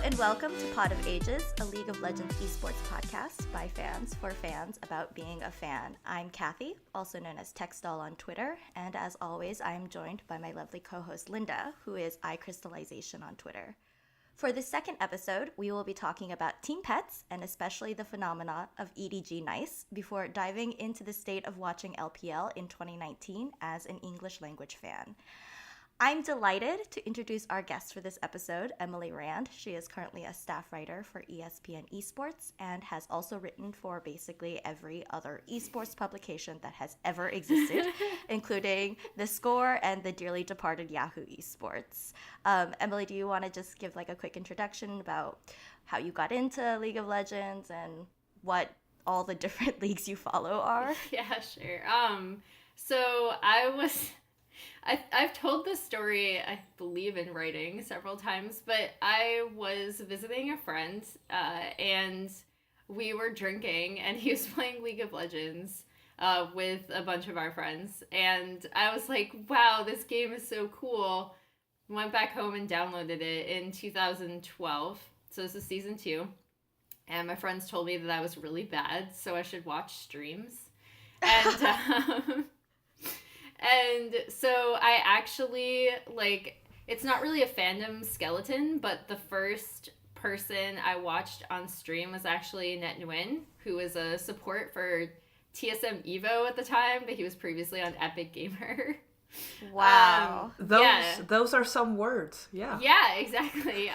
and welcome to Pod of Ages, a League of Legends esports podcast by fans for fans about being a fan. I'm Kathy, also known as Textdoll on Twitter, and as always, I am joined by my lovely co-host Linda, who is iCrystallization on Twitter. For the second episode, we will be talking about team pets and especially the phenomena of EDG Nice before diving into the state of watching LPL in 2019 as an English language fan. I'm delighted to introduce our guest for this episode, Emily Rand. She is currently a staff writer for ESPN Esports and has also written for basically every other esports publication that has ever existed, including The Score and the dearly departed Yahoo Esports. Emily, do you want to just give like a quick introduction about how you got into League of Legends and what all the different leagues you follow are? Yeah, sure. I've told this story, I believe, in writing several times, but I was visiting a friend, and we were drinking, and he was playing League of Legends with a bunch of our friends, and I was like, wow, this game is so cool. Went back home and downloaded it in 2012, so this is season 2, and my friends told me that I was really bad, so I should watch streams, and and so I actually, it's not really a fandom skeleton, but the first person I watched on stream was actually Net Nguyen, who was a support for TSM Evo at the time, but he was previously on Epic Gamer. Wow. Those are some words, yeah. Yeah, exactly.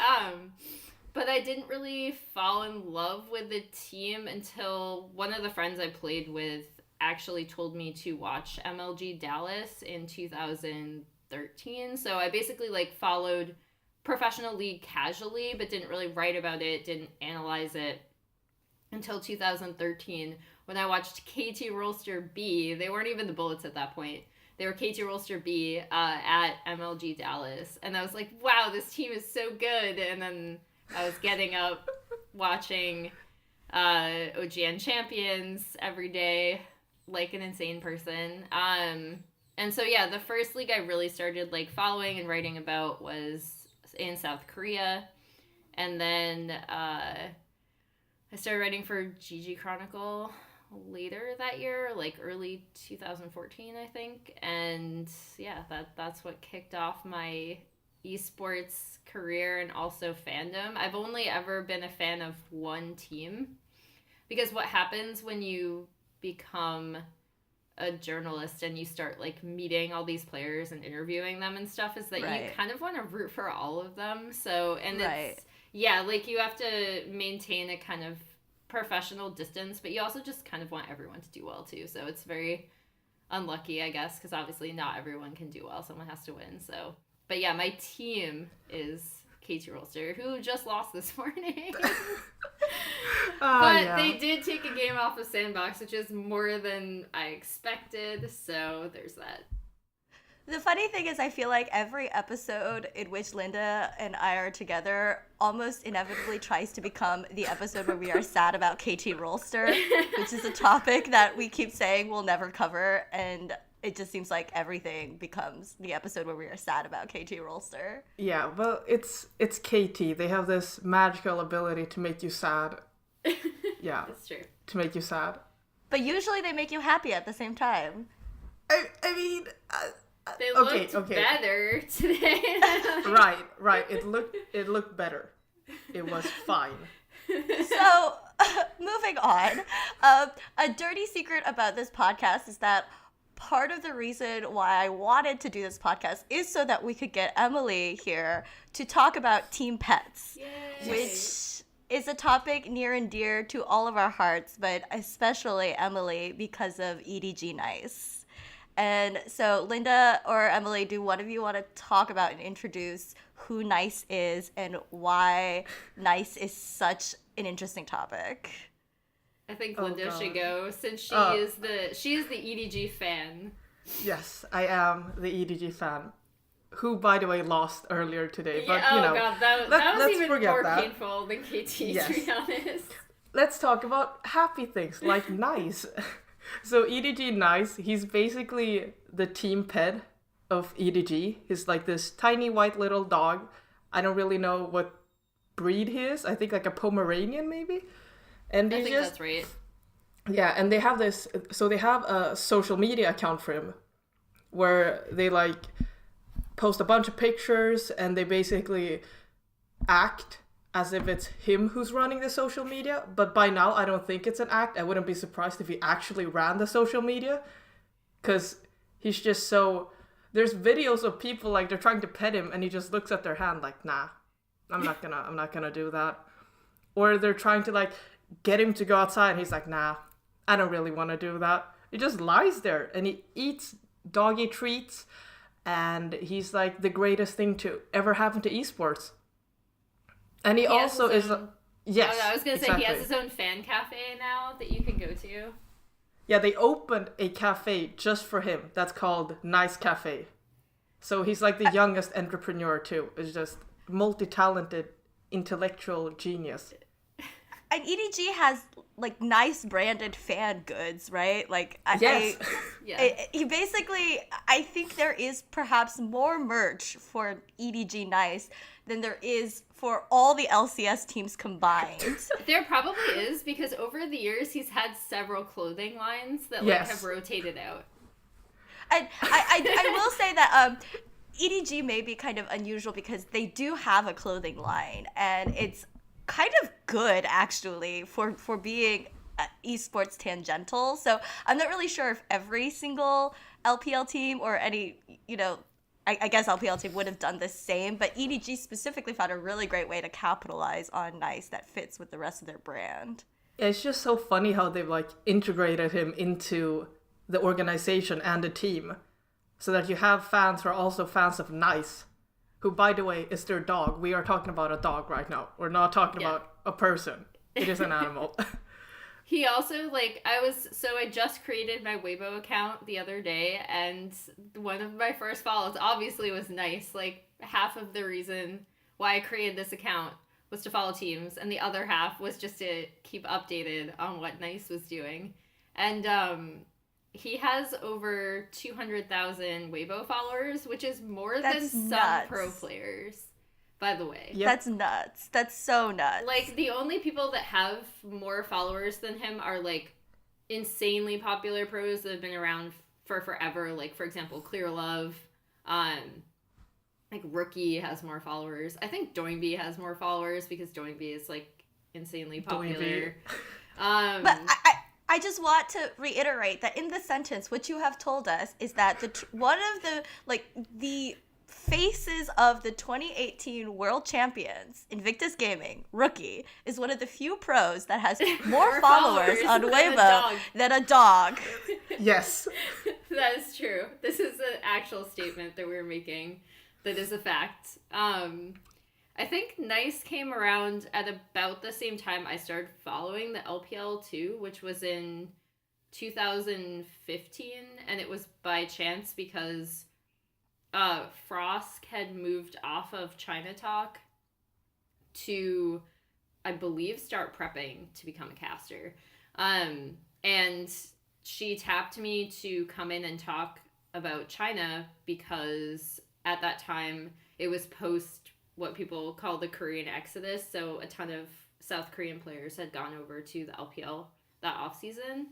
But I didn't really fall in love with the team until one of the friends I played with actually told me to watch MLG Dallas in 2013. So I basically followed professional league casually, but didn't really write about it, didn't analyze it until 2013 when I watched KT Rolster B. They weren't even the Bullets at that point. They were KT Rolster B at MLG Dallas. And I was like, wow, this team is so good. And then I was getting up watching OGN Champions every day, like an insane person. And so yeah, the first league I really started following and writing about was in South Korea. And then I started writing for GG Chronicle later that year, early 2014, I think. And yeah, that's what kicked off my esports career and also fandom. I've only ever been a fan of one team, because what happens when you become a journalist and you start meeting all these players and interviewing them and stuff is that you kind of want to root for all of them. So, and it's, yeah, you have to maintain a kind of professional distance, but you also just kind of want everyone to do well too. So it's very unlucky, I guess, because obviously not everyone can do well. Someone has to win. So, but yeah, my team is KT Rolster, who just lost this morning. But they did take a game off of Sandbox, which is more than I expected, so there's that. The funny thing is, I feel like every episode in which Linda and I are together almost inevitably tries to become the episode where we are sad about KT Rolster, which is a topic that we keep saying we'll never cover, and it just seems like everything becomes the episode where we are sad about KT Rolster. Yeah, well, it's KT. They have this magical ability to make you sad. Yeah. That's true. To make you sad. But usually they make you happy at the same time. I mean... they looked better today. Right. It looked better. It was fine. So, moving on. A dirty secret about this podcast is that part of the reason why I wanted to do this podcast is so that we could get Emily here to talk about team pets. Yay. Which is a topic near and dear to all of our hearts, but especially Emily because of EDG Nice. And so Linda or Emily, do one of you want to talk about and introduce who Nice is and why Nice is such an interesting topic? I think Linda should go, since she is the EDG fan. Yes, I am the EDG fan, who, by the way, lost earlier today. But God, that was even more painful than KT, to be honest. Let's talk about happy things like Nice. So EDG Nice, he's basically the team pet of EDG. He's like this tiny white little dog. I don't really know what breed he is. I think like a Pomeranian maybe. And I he's think just that's right. yeah, and they have this. So they have a social media account for him, where they like post a bunch of pictures and they basically act as if it's him who's running the social media. But by now, I don't think it's an act. I wouldn't be surprised if he actually ran the social media, because he's just so. There's videos of people like they're trying to pet him and he just looks at their hand like, nah, I'm not gonna do that. Or they're trying to like get him to go outside and he's like, nah, I don't really want to do that. He just lies there and he eats doggy treats, and he's like the greatest thing to ever happen to esports. And he also is yes. Oh, no, I was gonna exactly. say he has his own fan cafe now that you can go to. Yeah, they opened a cafe just for him. That's called Nice Cafe. So he's like the youngest entrepreneur too. It's just multi-talented, intellectual genius. And EDG has like nice branded fan goods, right? Like Yes. he basically, I think there is perhaps more merch for EDG Nice than there is for all the LCS teams combined. There probably is, because over the years he's had several clothing lines that like Yes. have rotated out. And I will say that EDG may be kind of unusual because they do have a clothing line, and it's kind of good actually for being esports tangential. So I'm not really sure if every single LPL team or any, I guess LPL team would have done the same, but EDG specifically found a really great way to capitalize on Nice that fits with the rest of their brand. It's just so funny how they've like integrated him into the organization and the team, so that you have fans who are also fans of Nice, who, by the way, is their dog. We are talking about a dog right now. We're not talking about a person. It is an animal. He also, I just created my Weibo account the other day, and one of my first follows obviously was Nice. Like, half of the reason why I created this account was to follow teams, and the other half was just to keep updated on what Nice was doing. And, he has over 200,000 Weibo followers, which is more than some pro players, by the way. Yep. That's nuts. That's so nuts. Like, the only people that have more followers than him are, like, insanely popular pros that have been around for forever. Like, for example, Clear Love. Like, Rookie has more followers. I think Doinby has more followers because Doinby is, like, insanely popular. But I just want to reiterate that in this sentence, what you have told us is that one of the faces of the 2018 World Champions, Invictus Gaming, Rookie, is one of the few pros that has more followers on Weibo than a dog. Yes. That is true. This is an actual statement that we're making that is a fact. I think Nice came around at about the same time I started following the LPL too, which was in 2015, and it was by chance because Frost had moved off of China Talk to, I believe, start prepping to become a caster. And she tapped me to come in and talk about China because at that time it was post what people call the Korean exodus, so a ton of South Korean players had gone over to the LPL that off season.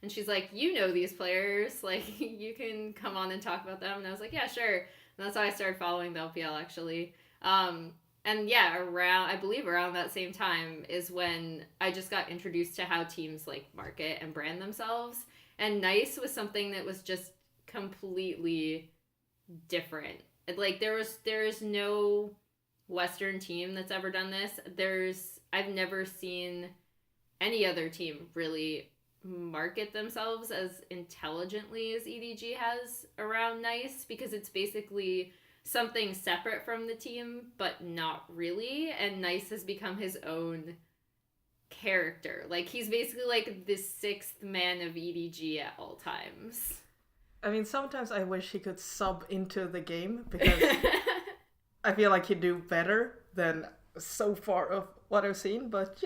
And she's like, you know these players, like, you can come on and talk about them. And I was like, yeah, sure. And that's how I started following the LPL, actually. And yeah, I believe around that same time is when I just got introduced to how teams like market and brand themselves. And Nice was something that was just completely different. Like, there is no Western team that's ever done this. I've never seen any other team really market themselves as intelligently as EDG has around Nice, because it's basically something separate from the team, but not really. And Nice has become his own character. Like, he's basically like the sixth man of EDG at all times. I mean, sometimes I wish he could sub into the game, because I feel like he'd do better than so far of what I've seen, but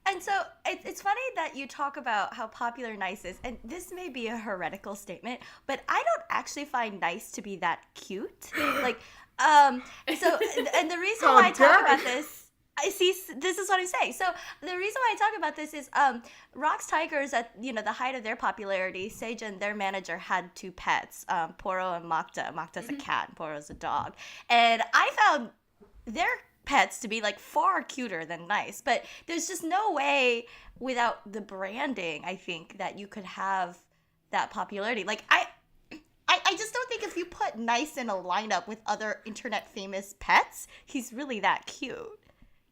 And so it's funny that you talk about how popular Nice is, and this may be a heretical statement, but I don't actually find Nice to be that cute. Like, So, and the reason How why I talk dare about you. this, I see. This is what I'm saying. So, the reason why I talk about this is, Rock's Tigers at the height of their popularity, Seijun, their manager, had two pets, Poro and Makta. Makta's a cat, and Poro's a dog, and I found their pets to be like far cuter than Nice. But there's just no way without the branding, I think, that you could have that popularity. Like I just don't think if you put Nice in a lineup with other internet famous pets, he's really that cute.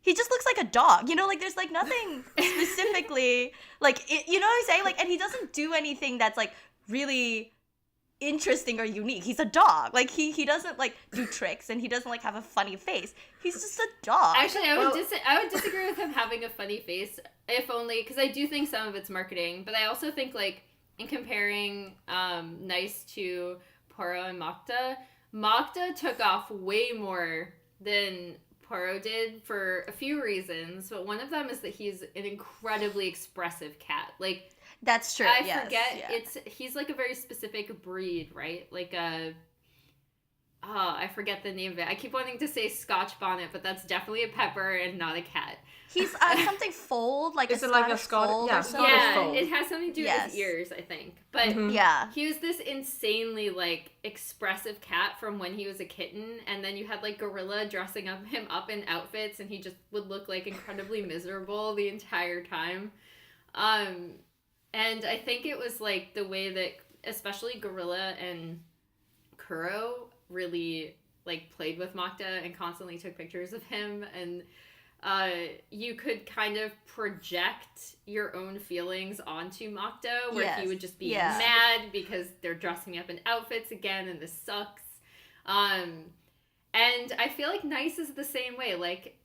He just looks like a dog, like there's like nothing specifically like you know what I'm saying? Like, and he doesn't do anything that's like really interesting or unique. He's a dog. Like he doesn't like do tricks, and he doesn't like have a funny face. He's just a dog. Actually, I would disagree with him having a funny face, if only because I do think some of it's marketing, but I also think like in comparing Nice to Poro and Makta took off way more than Poro did for a few reasons, but one of them is that he's an incredibly expressive cat. Like, that's true. I forget he's like a very specific breed, right? Like I forget the name of it. I keep wanting to say Scotch bonnet, but that's definitely a pepper and not a cat. He's something fold, like Is a it like a Scottish fold or something? Scottish Yeah, fold. it has something to do with his ears, I think. But he was this insanely like expressive cat from when he was a kitten, and then you had like Gorilla dressing him up in outfits, and he just would look like incredibly miserable the entire time. And I think it was like the way that especially Gorilla and Kuro really like played with Makta and constantly took pictures of him, and you could kind of project your own feelings onto Makta, where he would just be mad because they're dressing me up in outfits again and this sucks. And I feel like Nice is the same way. Like,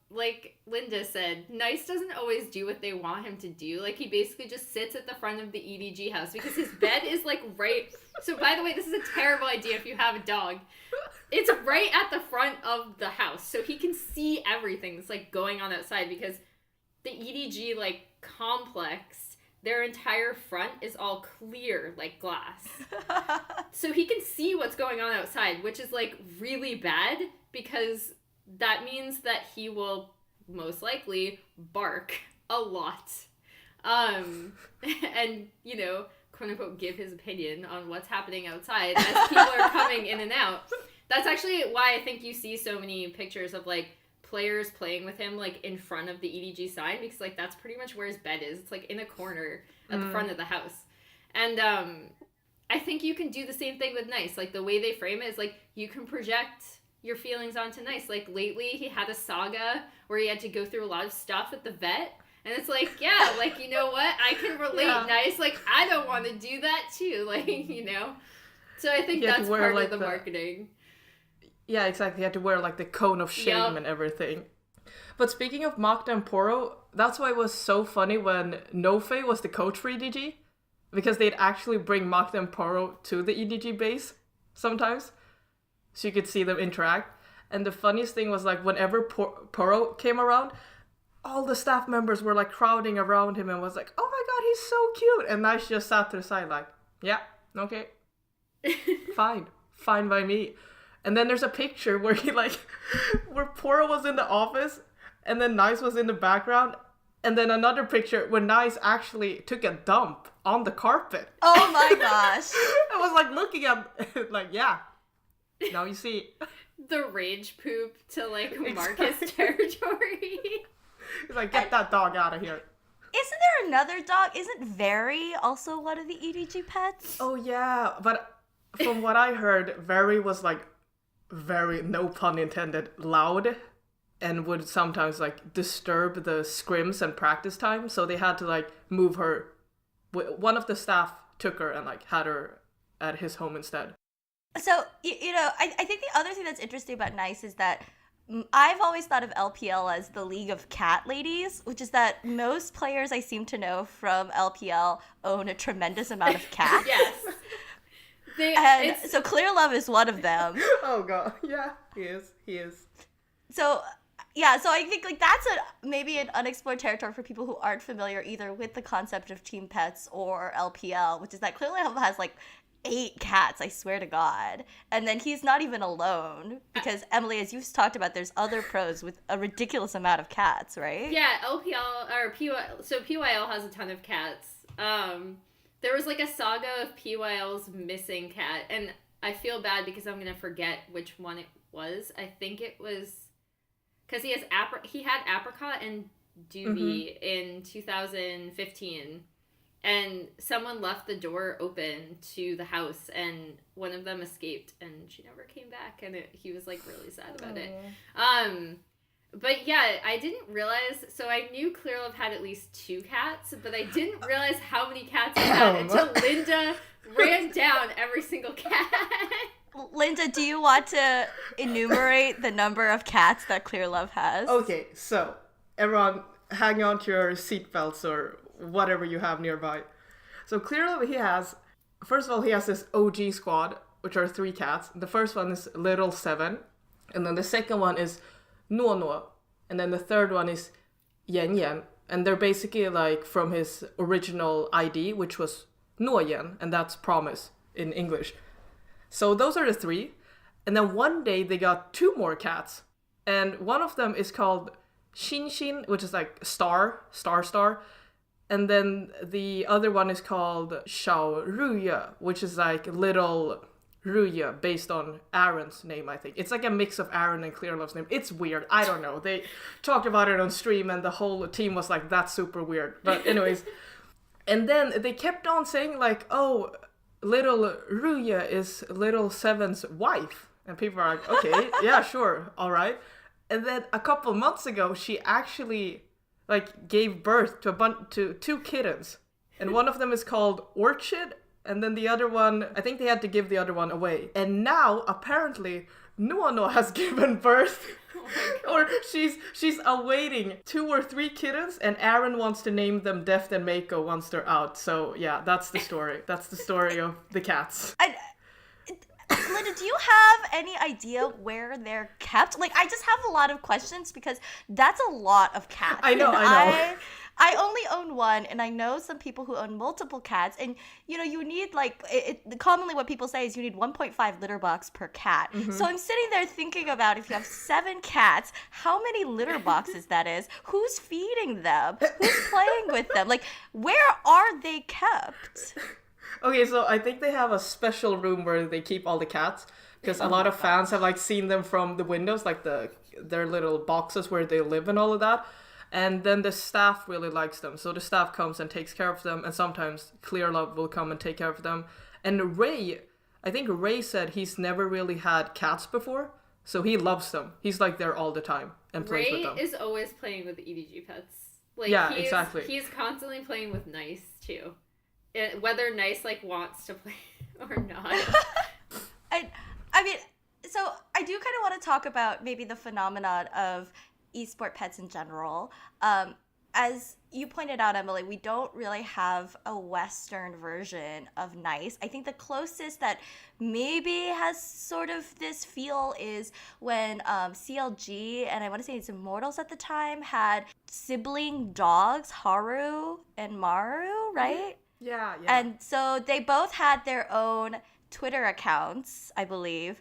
like Linda said, Nice doesn't always do what they want him to do. Like, he basically just sits at the front of the EDG house because his bed is like right. So by the way, this is a terrible idea if you have a dog. It's right at the front of the house, so he can see everything that's like going on outside, because the EDG like complex, their entire front is all clear like glass. So he can see what's going on outside, which is like really bad, because that means that he will most likely bark a lot. And, quote unquote, give his opinion on what's happening outside as people are coming in and out. That's actually why I think you see so many pictures of like players playing with him like in front of the EDG sign, because like that's pretty much where his bed is. It's like in a corner at the front of the house. And I think you can do the same thing with Nice. Like the way they frame it is like you can project your feelings onto Nice. Like lately he had a saga where he had to go through a lot of stuff at the vet, and it's like, yeah, like, you know what, I can relate. Nice, like I don't want to do that too, like, so I think that's part of the marketing. Yeah, exactly. He had to wear like the cone of shame and everything. But speaking of Makta and Poro, that's why it was so funny when Nofe was the coach for EDG, because they'd actually bring Makta and Poro to the EDG base sometimes, so you could see them interact. And the funniest thing was like whenever Poro came around, all the staff members were like crowding around him and was like, "Oh my god, he's so cute!" And Nice just sat to the side like, "Yeah, okay, fine by me." And then there's a picture where where Poro was in the office, and then Nice was in the background, and then another picture where Nice actually took a dump on the carpet. Oh my gosh! I was like looking at like, yeah. Now you see. The rage poop to like mark his territory. He's like, get that dog out of here. Isn't there another dog? Isn't Very also one of the EDG pets? Oh yeah, but from what I heard, Very was like very, no pun intended, loud, and would sometimes like disturb the scrims and practice time, so they had to like move her. One of the staff took her and like had her at his home instead. So, I think the other thing that's interesting about Nice is that I've always thought of LPL as the League of Cat Ladies, which is that most players I seem to know from LPL own a tremendous amount of cats. Yes. So Clear Love is one of them. Oh god, yeah, he is. So, yeah, so I think like that's maybe an unexplored territory for people who aren't familiar either with the concept of team pets or LPL, which is that Clear Love has like 8 cats, I swear to God. And then he's not even alone because, Emily, as you've talked about, there's other pros with a ridiculous amount of cats, right? Yeah, LPL or PYL. So PYL has a ton of cats. There was like a saga of PYL's missing cat, and I feel bad because I'm gonna forget which one it was. I think it was because he had Apricot and Doobie in 2015. And someone left the door open to the house, and one of them escaped, and she never came back, and he was, like, really sad about it. But, yeah, I didn't realize... So I knew Clearlove had at least 2 cats, but I didn't realize how many cats he had until Linda ran down every single cat. Linda, do you want to enumerate the number of cats that Clearlove has? Okay, so, everyone, hang on to your seatbelts or whatever you have nearby. So Clearlove, first of all, he has this OG squad, which are 3 cats. The first one is Little 7, and then the second one is Nuo, and then the third one is Yen Yen, and they're basically like from his original ID, which was Nuo Yen, and that's promise in English. So those are the 3, and then one day they got 2 more cats, and one of them is called Xin Xin, which is like star. And then the other one is called Xiao Ruye, which is like little Ruye based on Aaron's name, I think. It's like a mix of Aaron and Clearlove's name. It's weird. I don't know. They talked about it on stream and the whole team was like, that's super weird. But anyways, and then they kept on saying like, oh, little Ruye is little 7's wife. And people are like, okay, yeah, sure, all right. And then a couple months ago, she actually... like gave birth to 2 kittens, and one of them is called Orchid, and then the other one, I think they had to give the other one away. And now apparently Nuo has given birth, or she's awaiting 2 or 3 kittens, and Aaron wants to name them Deft and Mako once they're out. So yeah, that's the story. That's the story of the cats. Linda, do you have any idea where they're kept? Like, I just have a lot of questions because that's a lot of cats. I know. I only own 1, and I know some people who own multiple cats, and, you know, you need, like, commonly what people say is you need 1.5 litter box per cat. Mm-hmm. So I'm sitting there thinking about if you have 7 cats, how many litter boxes that is, who's feeding them, who's playing with them, like, where are they kept? Okay, so I think they have a special room where they keep all the cats, because a lot of fans have like seen them from the windows, like their little boxes where they live and all of that. And then the staff really likes them, so the staff comes and takes care of them, and sometimes Clearlove will come and take care of them. And I think Ray said he's never really had cats before, so he loves them. He's like there all the time and plays with them. Ray is always playing with EDG pets. Like, yeah, exactly. He's constantly playing with Nice too. Whether Nice like wants to play or not. I mean, so I do kind of want to talk about maybe the phenomenon of esport pets in general. As you pointed out, Emily, we don't really have a Western version of Nice. I think the closest that maybe has sort of this feel is when CLG, and I want to say it's Immortals at the time, had sibling dogs, Haru and Maru, right? Yeah. And so they both had their own Twitter accounts, I believe.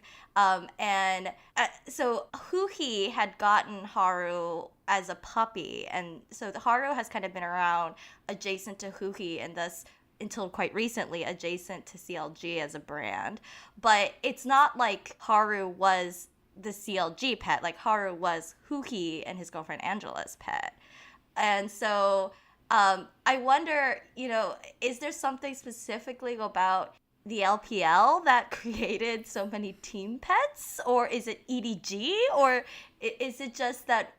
So Huhi had gotten Haru as a puppy. And so the Haru has kind of been around adjacent to Huhi, and thus, until quite recently, adjacent to CLG as a brand. But it's not like Haru was the CLG pet. Like, Haru was Huhi and his girlfriend Angela's pet. And so... I wonder, you know, is there something specifically about the LPL that created so many team pets? Or is it EDG? Or is it just that,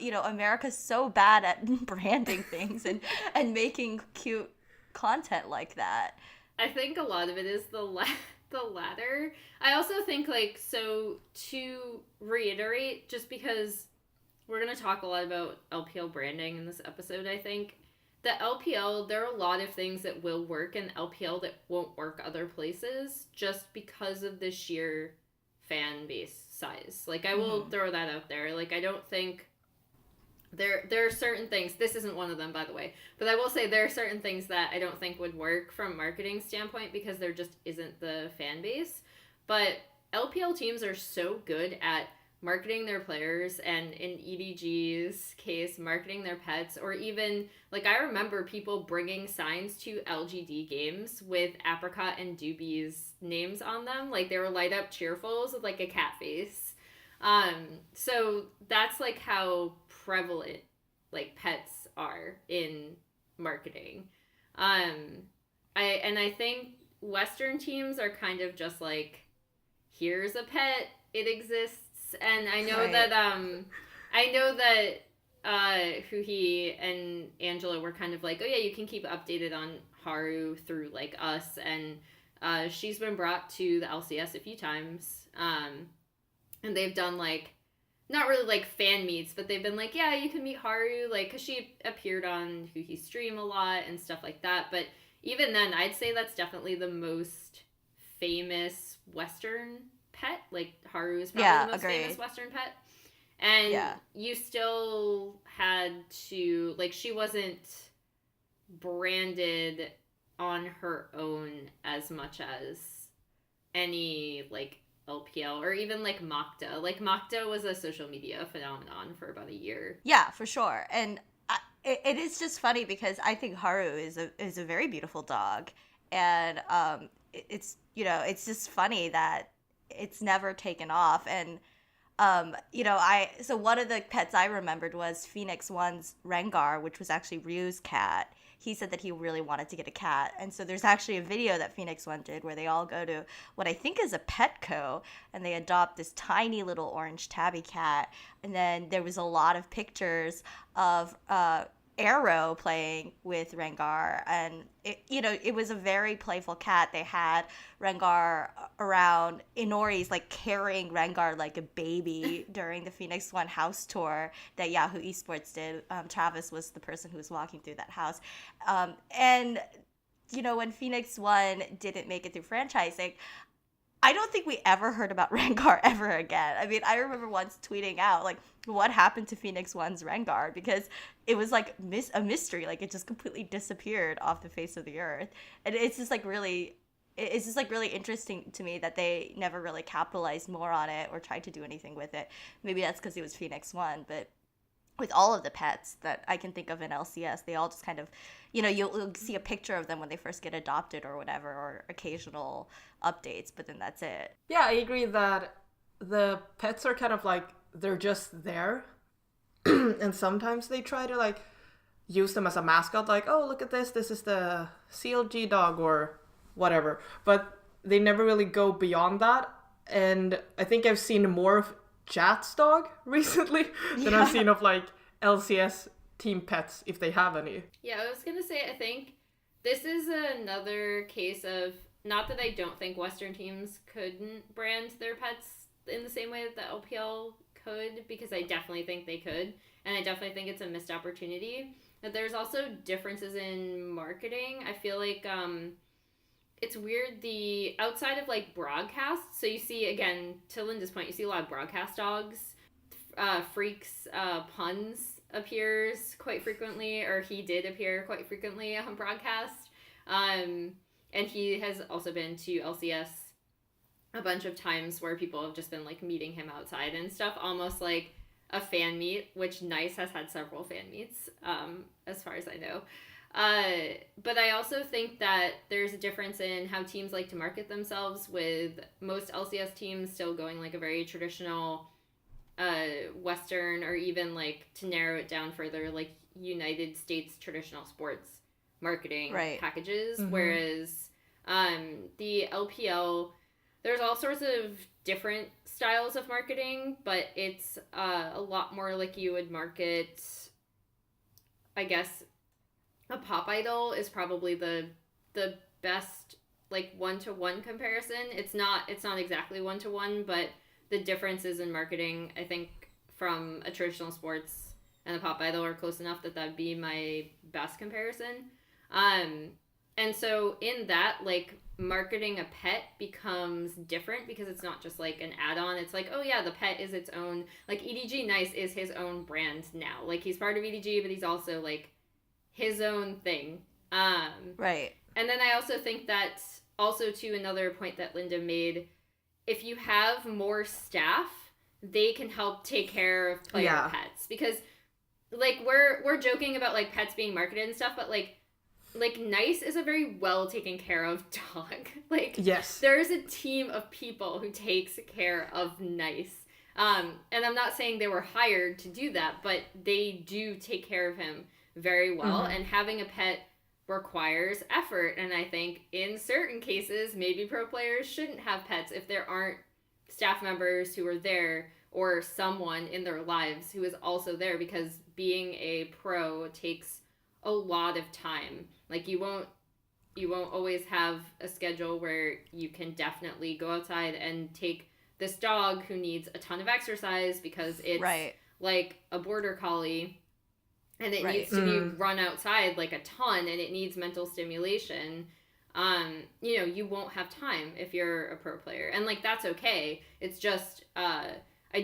you know, America's so bad at branding things and making cute content like that? I think a lot of it is the latter. I also think, like, so to reiterate, just because... we're going to talk a lot about LPL branding in this episode, I think. The LPL, there are a lot of things that will work in LPL that won't work other places just because of the sheer fan base size. Like, I will throw that out there. Like, I don't think there are certain things. This isn't one of them, by the way, but I will say there are certain things that I don't think would work from a marketing standpoint because there just isn't the fan base. But LPL teams are so good at marketing their players, and in EDG's case, marketing their pets, or even, like, I remember people bringing signs to LGD games with Apricot and Doobie's names on them. Like, they were light up cheerfuls with, like, a cat face. So that's, like, how prevalent, like, pets are in marketing. I think Western teams are kind of just, like, here's a pet, it exists. And I know that Huhi and Angela were kind of like, oh yeah, you can keep updated on Haru through like us, and she's been brought to the LCS a few times, and they've done like not really like fan meets, but they've been like, yeah, you can meet Haru, like, because she appeared on Huhi's stream a lot and stuff like that. But even then, I'd say that's definitely the most famous Western pet. Like, Haru is probably the most famous Western pet. And you still had to, like, she wasn't branded on her own as much as any, like, LPL or even, like, Mokta. Like, Mokta was a social media phenomenon for about a year. Yeah, for sure. And it is just funny because I think Haru is a very beautiful dog. And it's, you know, it's just funny that it's never taken off. And you know, so one of the pets I remembered was Phoenix One's Rengar, which was actually Ryu's cat. He said that he really wanted to get a cat, and so there's actually a video that Phoenix One did where they all go to what I think is a Petco, and they adopt this tiny little orange tabby cat. And then there was a lot of pictures of Arrow playing with Rengar, and it was a very playful cat. They had Rengar around. Inori's like carrying Rengar like a baby during the Phoenix One house tour that Yahoo Esports did. Travis was the person who was walking through that house, and when Phoenix One didn't make it through franchising, I don't think we ever heard about Rengar ever again. I mean, I remember once tweeting out, like, what happened to Phoenix One's Rengar? Because it was, like, a mystery. Like, it just completely disappeared off the face of the earth. And it's just, like, really interesting to me that they never really capitalized more on it or tried to do anything with it. Maybe that's because it was Phoenix One, but with all of the pets that I can think of in LCS, they all just kind of, you'll see a picture of them when they first get adopted or whatever, or occasional updates, but then that's it. Yeah, I agree that the pets are kind of like, they're just there. And sometimes they try to like use them as a mascot, like, oh, look at this is the CLG dog or whatever. But they never really go beyond that. And I think I've seen more of Chat's dog recently than I've seen of like LCS team pets, if they have any. Yeah, I was gonna say, I think this is another case of, not that I don't think Western teams couldn't brand their pets in the same way that the LPL could, because I definitely think they could, and I definitely think it's a missed opportunity. But there's also differences in marketing. I feel like it's weird, the outside of like broadcasts, so you see, again, to Linda's point, you see a lot of broadcast dogs. Freak's puns appears quite frequently, or he did appear quite frequently on broadcast. And he has also been to LCS a bunch of times where people have just been like meeting him outside and stuff, almost like a fan meet, which Nice has had several fan meets, as far as I know. But I also think that there's a difference in how teams like to market themselves, with most LCS teams still going like a very traditional Western, or even like, to narrow it down further, like United States traditional sports marketing packages. Mm-hmm. Whereas the LPL, there's all sorts of different styles of marketing, but it's a lot more like you would market, I guess, a pop idol is probably the best like one-to-one comparison. It's not exactly one-to-one, but the differences in marketing, I think, from a traditional sports and a pop idol are close enough that that'd be my best comparison. And so in that, like, marketing a pet becomes different because it's not just like an add-on. It's like, oh yeah, the pet is its own, like EDG Nice is his own brand now. Like, he's part of EDG, but he's also like his own thing. Right. And then I also think that, also to another point that Linda made, if you have more staff, they can help take care of player pets. Because, like, we're joking about, like, pets being marketed and stuff, but, like, Nice is a very well taken care of dog. Like, yes, there's a team of people who takes care of Nice. And I'm not saying they were hired to do that, but they do take care of him very well. And having a pet requires effort. And I think in certain cases, maybe pro players shouldn't have pets if there aren't staff members who are there or someone in their lives who is also there, because being a pro takes a lot of time. Like, you won't always have a schedule where you can definitely go outside and take this dog who needs a ton of exercise because it's like a border collie and it needs to be run outside like a ton and it needs mental stimulation. You know, you won't have time if you're a pro player. And, like, that's okay. It's just, I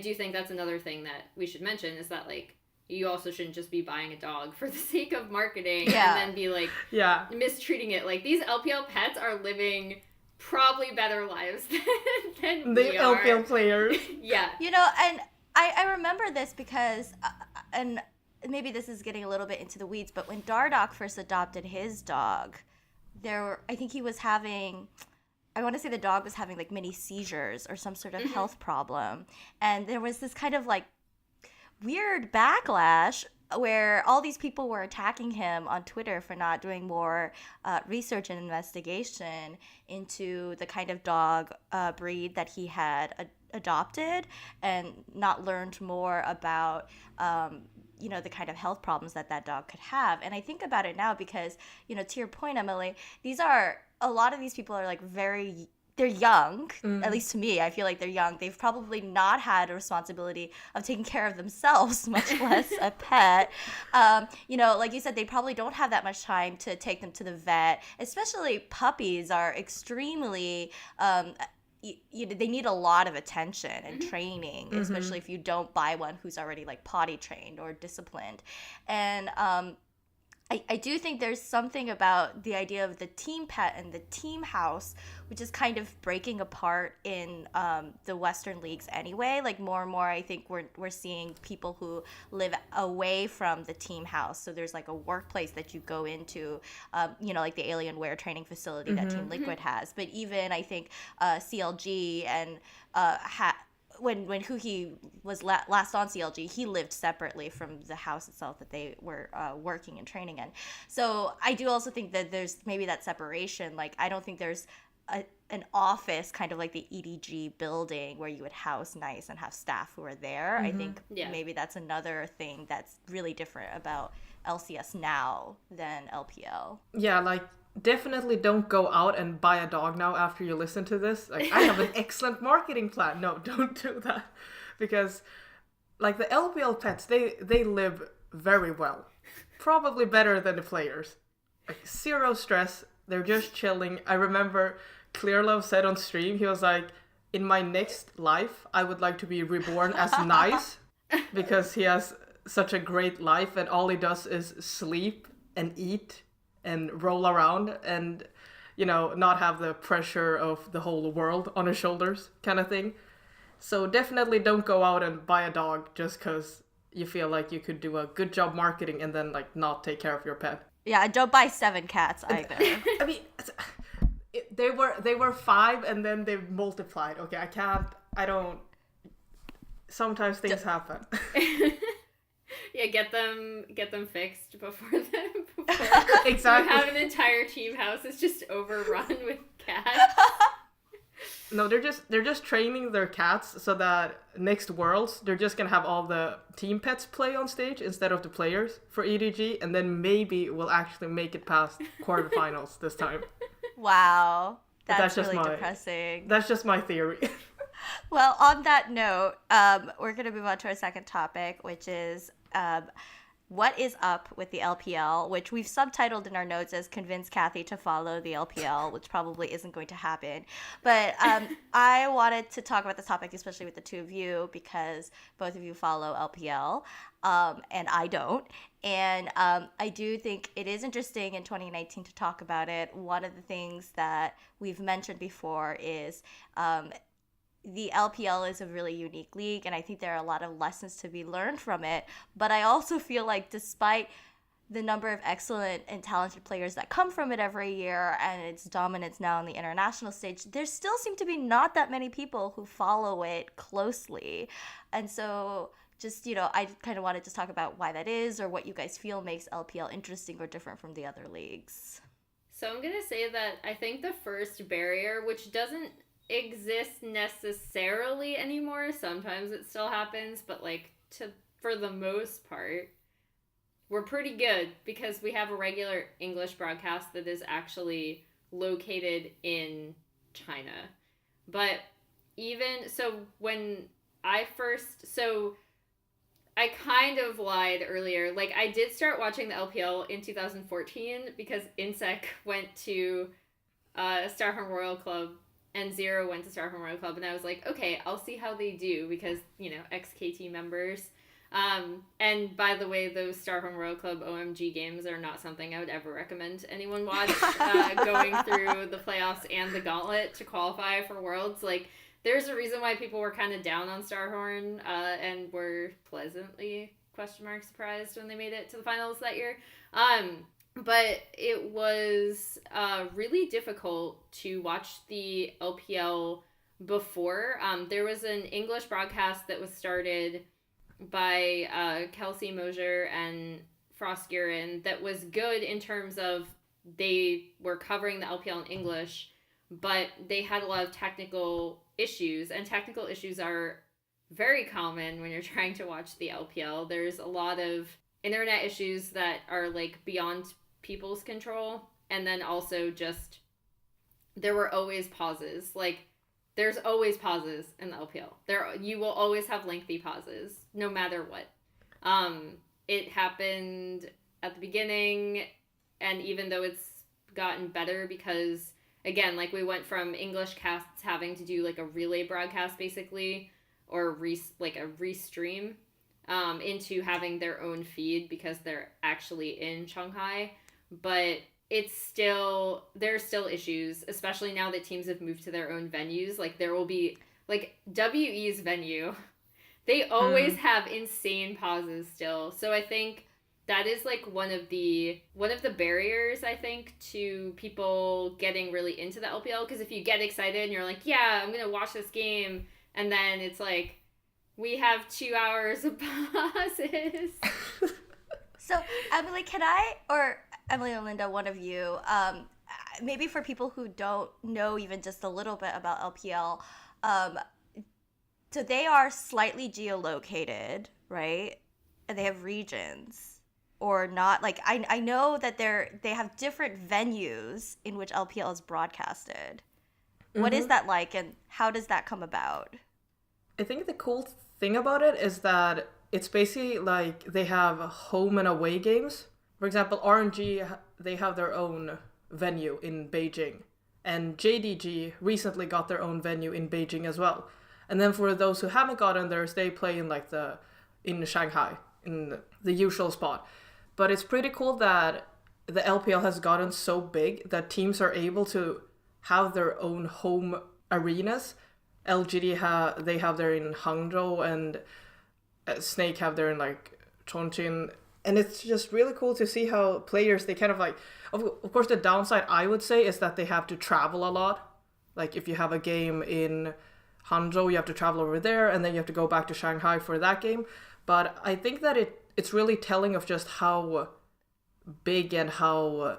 do think that's another thing that we should mention is that, like, you also shouldn't just be buying a dog for the sake of marketing and then be, like, mistreating it. Like, these LPL pets are living probably better lives than the LPL players. Yeah. You know, and I remember this because, and maybe this is getting a little bit into the weeds, but when Dardoch first adopted his dog, I think he was having, I want to say the dog was having, like, mini seizures or some sort of health problem. And there was this kind of, like, weird backlash where all these people were attacking him on Twitter for not doing more research and investigation into the kind of dog breed that he had adopted and not learned more about you know, the kind of health problems that dog could have. And I think about it now because, you know, to your point, Emily, a lot of these people are, like, they're young, at least to me. I feel like they're young. They've probably not had a responsibility of taking care of themselves, much less a pet. You know, like you said, they probably don't have that much time to take them to the vet. Especially puppies are extremely, you know, they need a lot of attention and training, especially if you don't buy one who's already, like, potty trained or disciplined. And I do think there's something about the idea of the team pet and the team house, which is kind of breaking apart in the Western leagues anyway. Like, more and more, I think we're seeing people who live away from the team house. So there's, like, a workplace that you go into, you know, like the Alienware training facility that Team Liquid has. But even, I think, CLG and when Huhi was last on CLG, he lived separately from the house itself that they were working and training in. So I do also think that there's maybe that separation. Like, I don't think there's an office kind of like the EDG building where you would house Nice and have staff who are there. I think maybe that's another thing that's really different about LCS now than LPL. Yeah, like, definitely don't go out and buy a dog now after you listen to this. Like, I have an excellent marketing plan. No, don't do that. Because, like, the LPL pets, they live very well. Probably better than the players. Like, zero stress. They're just chilling. I remember Clearlove said on stream, he was like, in my next life, I would like to be reborn as Nice. Because he has such a great life and all he does is sleep and eat and roll around and, you know, not have the pressure of the whole world on his shoulders kind of thing. So definitely don't go out and buy a dog just because you feel like you could do a good job marketing and then, like, not take care of your pet. Yeah, and don't buy 7 cats either. I mean, they were 5 and then they multiplied. Okay, sometimes things happen. Yeah, get them fixed before exactly. You have an entire team house that's just overrun with cats. No, they're just training their cats so that next Worlds they're just gonna have all the team pets play on stage instead of the players for EDG, and then maybe we'll actually make it past quarterfinals this time. Wow, that's really depressing. That's just my theory. Well, on that note, we're going to move on to our second topic, which is what is up with the LPL, which we've subtitled in our notes as "Convince Kathy to follow the LPL," which probably isn't going to happen. But I wanted to talk about this topic, especially with the two of you, because both of you follow LPL, and I don't. And I do think it is interesting in 2019 to talk about it. One of the things that we've mentioned before is the LPL is a really unique league, and I think there are a lot of lessons to be learned from it. But I also feel like despite the number of excellent and talented players that come from it every year and its dominance now on the international stage, there still seem to be not that many people who follow it closely. And so just, I kind of want to just talk about why that is, or what you guys feel makes LPL interesting or different from the other leagues. So I'm going to say that I think the first barrier, which doesn't exist necessarily anymore, sometimes it still happens, but for the most part, we're pretty good because we have a regular English broadcast that is actually located in China. But even so, when I kind of lied earlier. I did start watching the LPL in 2014 because INSEC went to Starhorn Royal Club and Zero went to Starhorn Royal Club, and I was like, okay, I'll see how they do because, ex-KT members. And by the way, those Starhorn Royal Club OMG games are not something I would ever recommend anyone watch. Going through the playoffs and the gauntlet to qualify for Worlds, there's a reason why people were kind of down on Starhorn and were pleasantly surprised when they made it to the finals that year. But it was really difficult to watch the LPL before. There was an English broadcast that was started by Kelsey Mosier and Frost Guerin that was good in terms of they were covering the LPL in English, but they had a lot of technical issues, and technical issues are very common when you're trying to watch the LPL. There's a lot of internet issues that are beyond people's control, and then also just there were always pauses. There's always pauses in the LPL. You will always have lengthy pauses no matter what. It happened at the beginning, and even though it's gotten better because again, we went from English casts having to do a relay broadcast basically, or a restream, into having their own feed because they're actually in Shanghai. But there's still issues, especially now that teams have moved to their own venues. There will be WE's venue. They always have insane pauses still. So I think that is one of the barriers, I think, to people getting really into the LPL. Because if you get excited and you're yeah, I'm going to watch this game, and then it's we have 2 hours of pauses. So, Emily, Emily or Linda, one of you, maybe for people who don't know even just a little bit about LPL, so they are slightly geolocated, right? And they have regions. Or not. I know that they have different venues in which LPL is broadcasted. Mm-hmm. What is that like, and how does that come about? I think the cool thing about it is that it's basically they have home and away games. For example, RNG, they have their own venue in Beijing, and JDG recently got their own venue in Beijing as well. And then for those who haven't gotten theirs, they play in in Shanghai, in the usual spot. But it's pretty cool that the LPL has gotten so big that teams are able to have their own home arenas. LGD they have their in Hangzhou, and Snake have their in Chongqing. And it's just really cool to see how players, they kind of of course the downside I would say is that they have to travel a lot. If you have a game in Hangzhou, you have to travel over there, and then you have to go back to Shanghai for that game. But I think that it's really telling of just how big and how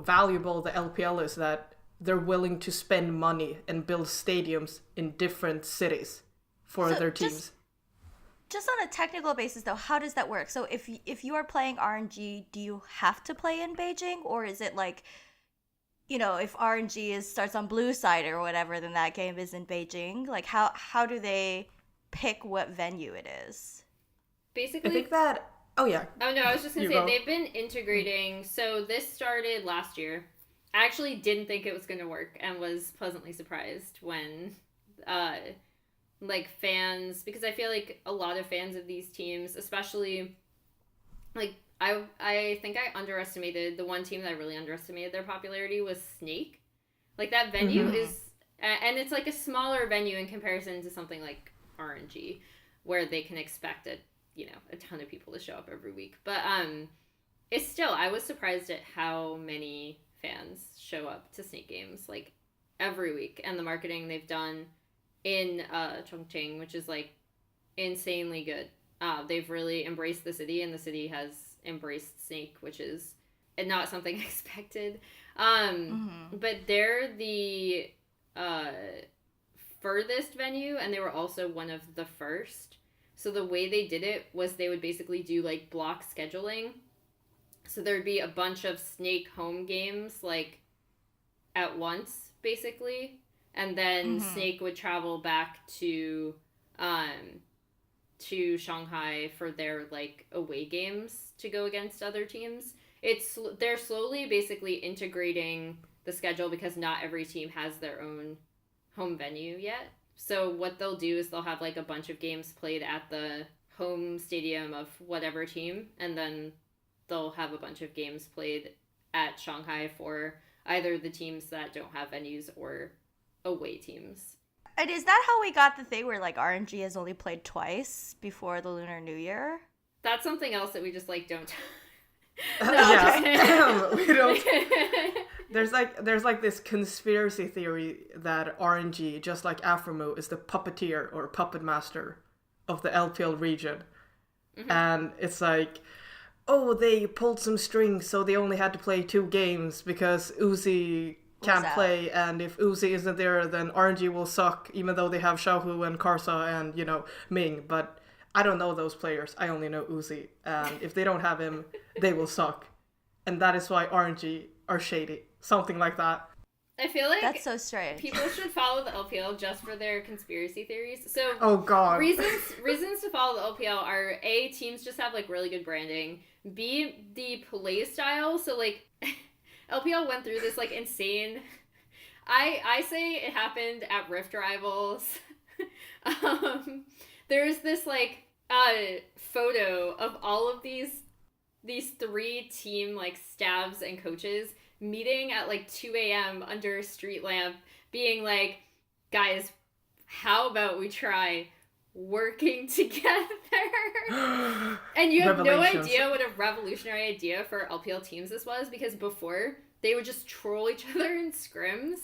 valuable the LPL is, that they're willing to spend money and build stadiums in different cities for their teams. Just on a technical basis, though, how does that work? So if you are playing RNG, do you have to play in Beijing, or is it if RNG starts on blue side or whatever, then that game is in Beijing? How do they pick what venue it is? Basically, I think that Oh, yeah. Oh, no, I was just going to You say, go. they've been integrating. So this started last year. I actually didn't think it was going to work and was pleasantly surprised when, like, fans, because I feel like a lot of fans of these teams, especially, like, I think I underestimated, the one team that I really underestimated their popularity was Snake. Like, that venue is, and it's like a smaller venue in comparison to something like RNG, where they can expect a ton of people to show up every week. But it's still, I was surprised at how many fans show up to Snake games, like, every week. And the marketing they've done in Chongqing, which is, like, insanely good. They've really embraced the city, and the city has embraced Snake, which is not something I expected. But they're the furthest venue, and they were also one of the first. So the way they did it was they would basically do, like, block scheduling. So there'd be a bunch of Snake home games, like, at once, basically. And then Snake would travel back to Shanghai for their, like, away games to go against other teams. They're slowly basically integrating the schedule because not every team has their own home venue yet. So what they'll do is they'll have, like, a bunch of games played at the home stadium of whatever team, and then they'll have a bunch of games played at Shanghai for either the teams that don't have venues or away teams. And is that how we got the thing where, like, RNG has only played twice before the Lunar New Year? That's something else that we just, like, don't... We don't... There's like this conspiracy theory that RNG, just like Afromo, is the puppeteer or puppet master of the LPL region. And it's like, oh, they pulled some strings, so they only had to play 2 games because Uzi can't play, and if Uzi isn't there, then RNG will suck, even though they have Xiaohu and Karsa and, Ming. But I don't know those players. I only know Uzi. And if they don't have him, they will suck. And that is why RNG are shady. Something like that. I feel like that's so strange. People should follow the LPL just for their conspiracy theories. So, oh god, reasons to follow the LPL are A, teams just have, like, really good branding. B, the play style. So, like, LPL went through this, like, insane. I say it happened at Rift Rivals. There's this, like, photo of all of these 3 team, like, stabs and coaches meeting at, like, 2 a.m. under a street lamp, being like, guys, how about we try working together? And you have no idea what a revolutionary idea for LPL teams this was, because before, they would just troll each other in scrims.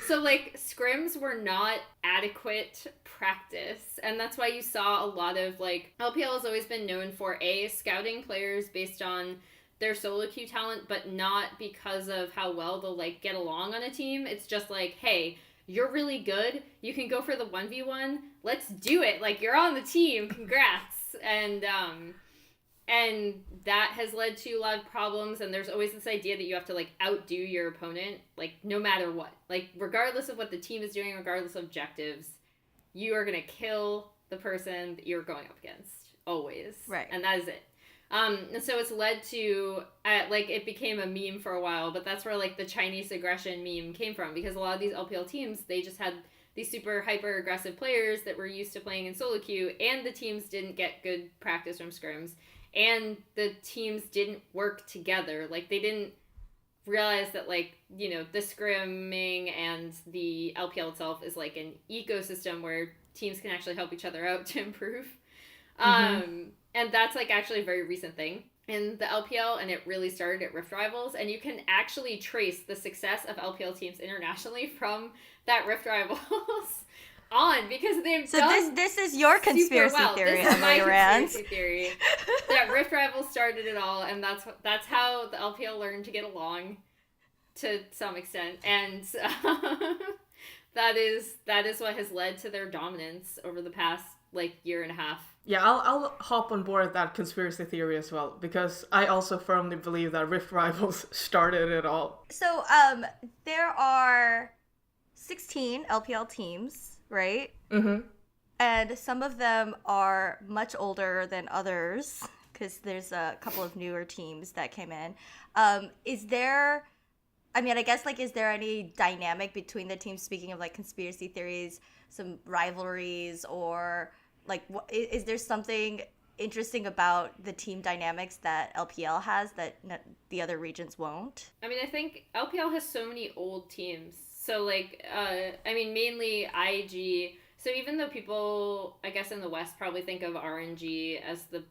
So, like, scrims were not adequate practice, and that's why you saw a lot of, like, LPL has always been known for, A, scouting players based on their solo queue talent, but not because of how well they'll, like, get along on a team. It's just like, hey, you're really good, you can go for the 1v1, let's do it, like, you're on the team, congrats. And that has led to a lot of problems, and there's always this idea that you have to, like, outdo your opponent, like, no matter what. Like, regardless of what the team is doing, regardless of objectives, you are gonna kill the person that you're going up against, always. Right. And that is it. And so it's led to, like, it became a meme for a while, but that's where, like, the Chinese aggression meme came from, because a lot of these LPL teams, they just had these super hyper aggressive players that were used to playing in solo queue, and the teams didn't get good practice from scrims, and the teams didn't work together. Like, they didn't realize that, like, the scrimming and the LPL itself is, like, an ecosystem where teams can actually help each other out to improve. And that's, like, actually a very recent thing in the LPL, and it really started at Rift Rivals, and you can actually trace the success of LPL teams internationally from that Rift Rivals on, because they've done So this is your conspiracy theory, This is my Emily Rand. conspiracy theory. That Rift Rivals started it all, and that's how the LPL learned to get along to some extent, and that is what has led to their dominance over the past, like, year and a half. Yeah, I'll hop on board that conspiracy theory as well, because I also firmly believe that Rift Rivals started it all. So, there are 16 LPL teams, right? Mm-hmm. And some of them are much older than others, because there's a couple of newer teams that came in. Is there, I mean, I guess, like, is there any dynamic between the teams, speaking of, like, conspiracy theories, some rivalries, or, like, is there something interesting about the team dynamics that LPL has that the other regions won't? I mean, I think LPL has so many old teams. So, like, I mean, mainly IG. So even though people, I guess, in the West probably think of RNG as the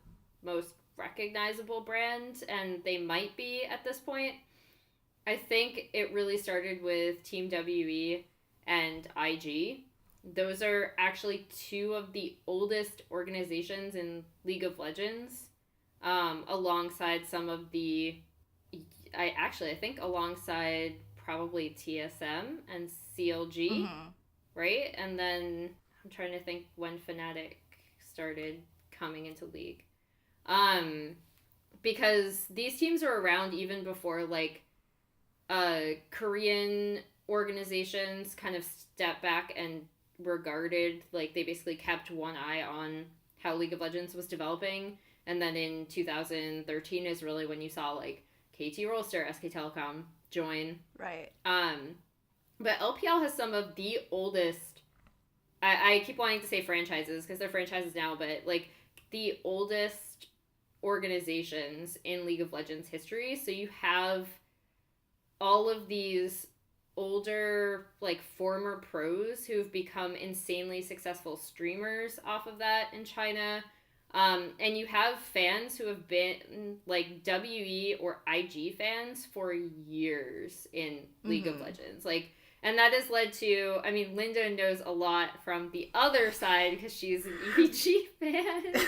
most recognizable brand, and they might be at this point, I think it really started with Team WE and IG. Those are actually two of the oldest organizations in League of Legends, alongside some of the, I think alongside probably TSM and CLG, right? And then I'm trying to think when Fnatic started coming into League. Because these teams are around even before, like, Korean organizations kind of stepped back and regarded, like, they basically kept one eye on how League of Legends was developing. And then in 2013 is really when you saw, like, KT Rolster, SK Telecom join. Right. But LPL has some of the oldest, I keep wanting to say franchises because they're franchises now, but, like, the oldest organizations in League of Legends history. So you have all of these older, like, former pros who've become insanely successful streamers off of that in China. And you have fans who have been, like, WE or IG fans for years in League of Legends. Like, and that has led to, I mean, Linda knows a lot from the other side because she's an EDG fan.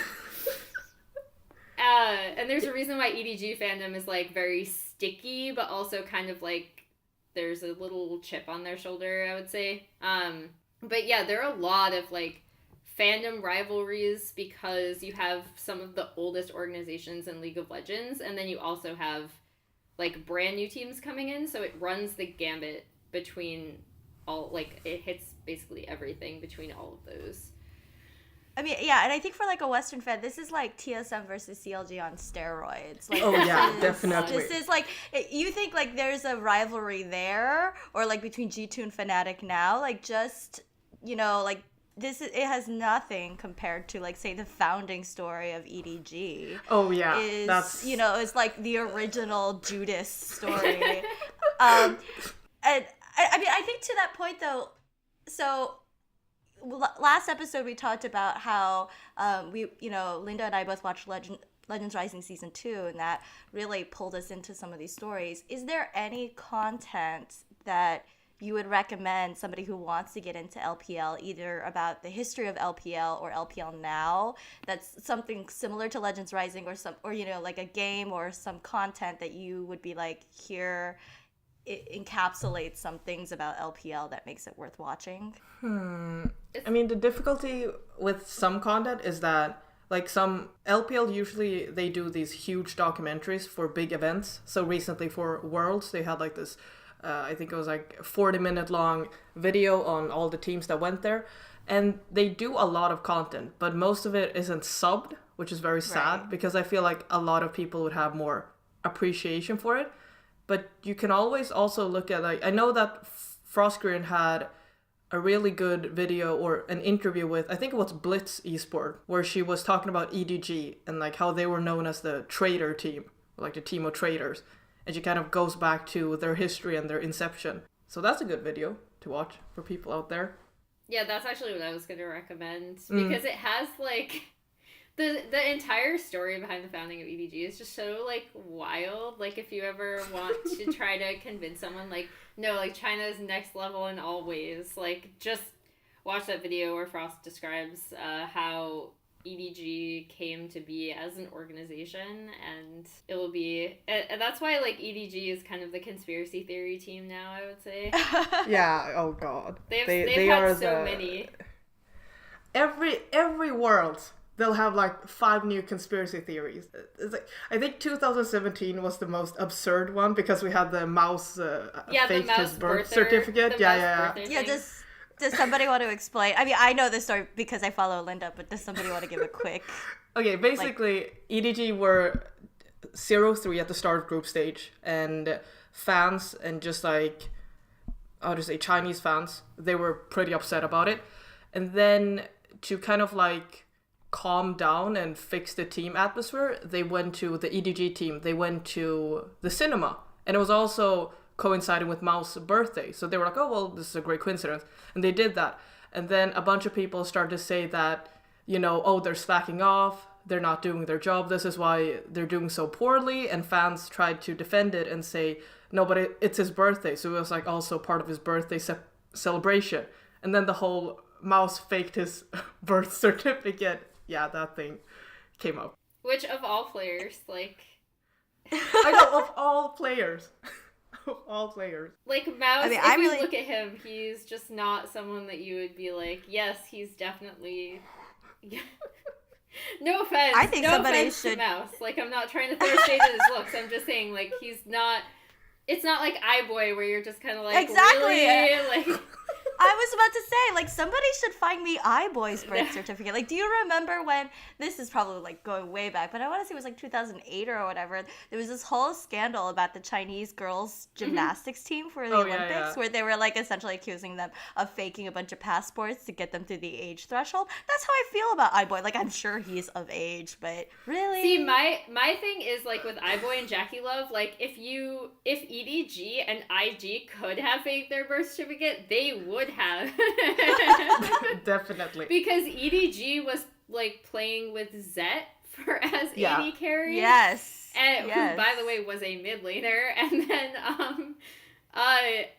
And there's a reason why EDG fandom is, like, very sticky, but also kind of, like, there's a little chip on their shoulder, I would say. But yeah, there are a lot of, like, fandom rivalries because you have some of the oldest organizations in League of Legends, and then you also have, like, brand new teams coming in, so it runs the gambit between all, like, it hits basically everything between all of those. I mean, yeah, and I think for, like, a Western fan, this is like TSM versus CLG on steroids. Like, oh yeah, definitely. This is like, you think, like, there's a rivalry there, or, like, between G2 and Fnatic now, like, just, you know, like, it has nothing compared to, like, say, the founding story of EDG. Oh yeah, that's, you know, it's like the original Judas story. And I mean, I think to that point though, so last episode we talked about how Linda and I both watched Legends Rising Season 2, and that really pulled us into some of these stories. Is there any content that you would recommend somebody who wants to get into LPL, either about the history of LPL or LPL now, that's something similar to Legends Rising, or you know, like a game or some content that you would be like, here, it encapsulates some things about LPL that makes it worth watching? I mean, the difficulty with some content is that, like, some LPL, usually they do these huge documentaries for big events. So recently for Worlds, they had, like, this, I think it was like 40-minute long video on all the teams that went there. And they do a lot of content, but most of it isn't subbed, which is very sad, because I feel like a lot of people would have more appreciation for it. But you can always also look at, like, I know that Frostgreen had a really good video or an interview with, I think it was Blitz Esport, where she was talking about EDG and, like, how they were known as the trader team, like the team of traders. And she kind of goes back to their history and their inception. So that's a good video to watch for people out there. Yeah, that's actually what I was going to recommend, because it has, like, the entire story behind the founding of EDG is just so, like, wild. Like, if you ever want to try to convince someone, like, no, like, China's next level in all ways, like, just watch that video where Frost describes how EDG came to be as an organization, and it will be, and that's why, like, EDG is kind of the conspiracy theory team now, I would say. Yeah, oh god. They've had so many. Every world, they'll have, like, 5 new conspiracy theories. It's like, I think 2017 was the most absurd one because we had the mouse faked his birth certificate. Yeah. Yeah, just Does somebody want to explain? I mean, I know this story because I follow Linda, but does somebody want to give a quick? Okay, basically, EDG were 0-3 at the start of group stage, and fans and just like, how to say, Chinese fans, they were pretty upset about it. And then to kind of like calm down and fix the team atmosphere, they went to the EDG team. They went to the cinema, and it was also coinciding with Mao's birthday. So they were like, oh, well, this is a great coincidence. And they did that. And then a bunch of people started to say that, you know, oh, they're slacking off. They're not doing their job. This is why they're doing so poorly. And fans tried to defend it and say, no, but it's his birthday. So it was like also part of his birthday celebration. And then the whole Mouse faked his birth certificate. Yeah, that thing came up. Which of all players, like... I know, of all players. All players. Like, Mouse, I mean, if you look at him, he's just not someone that you would be like, yes, he's definitely... No offense. I think no somebody offense should... to Mouse. Like, I'm not trying to throw shade at his looks. I'm just saying, like, he's not... It's not like iBoy where you're just kind of like, exactly. Really? Like... I was about to say, like, somebody should find me iBoy's birth certificate. Like, do you remember when, this is probably, like, going way back, but I want to say it was, like, 2008 or whatever, there was this whole scandal about the Chinese girls gymnastics team for the Olympics, where they were, like, essentially accusing them of faking a bunch of passports to get them through the age threshold. That's how I feel about iBoy. Like, I'm sure he's of age, but really? See, my thing is, like, with iBoy and Jackie Love, like, if EDG and IG could have faked their birth certificate, they would have. Definitely. Because EDG was like playing with Zet as AD carry. Yes. And who, by the way, was a mid laner. And then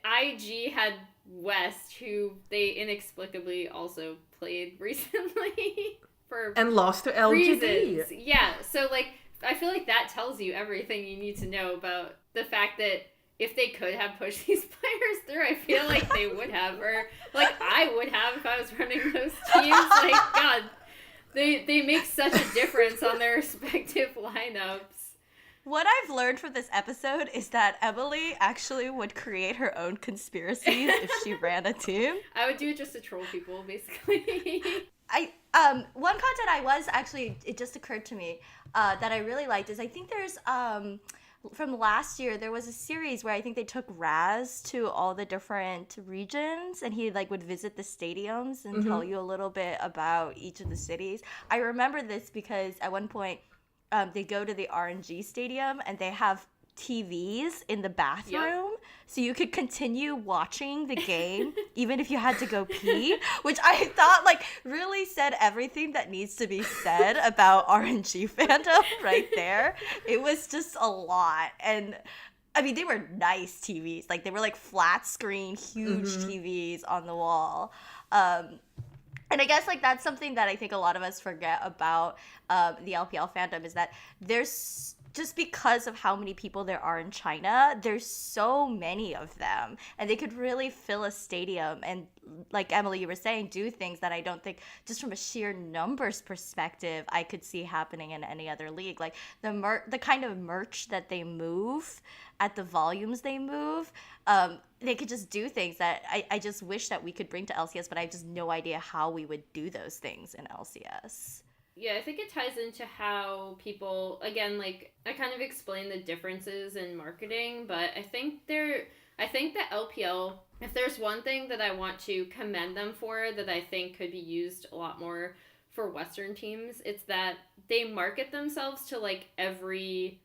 IG had West, who they inexplicably also played recently for and lost to LGD. Reasons. Yeah. So like I feel like that tells you everything you need to know about the fact that if they could have pushed these players through, I feel like they would have, or like I would have if I was running those teams. Like, God, they make such a difference on their respective lineups. What I've learned from this episode is that Emily actually would create her own conspiracies if she ran a team. I would do it just to troll people, basically. One content I was actually, it just occurred to me that I really liked is I think there's from last year, there was a series where I think they took Raz to all the different regions, and he like would visit the stadiums and tell you a little bit about each of the cities. I remember this because at one point they go to the RNG stadium and they have TVs in the bathroom, so you could continue watching the game even if you had to go pee, which I thought like really said everything that needs to be said about RNG fandom right there. It was just a lot. And I mean, they were nice TVs, like they were like flat screen huge TVs on the wall. And I guess like that's something that I think a lot of us forget about the LPL fandom is that there's just because of how many people there are in China, there's so many of them, and they could really fill a stadium and, like Emily, you were saying, do things that I don't think, just from a sheer numbers perspective, I could see happening in any other league. Like the kind of merch that they move at the volumes they move, they could just do things that I just wish that we could bring to LCS, but I have just no idea how we would do those things in LCS. Yeah, I think it ties into how people, again, like, I kind of explained the differences in marketing, but I think that LPL, if there's one thing that I want to commend them for that I think could be used a lot more for Western teams, it's that they market themselves to, like, every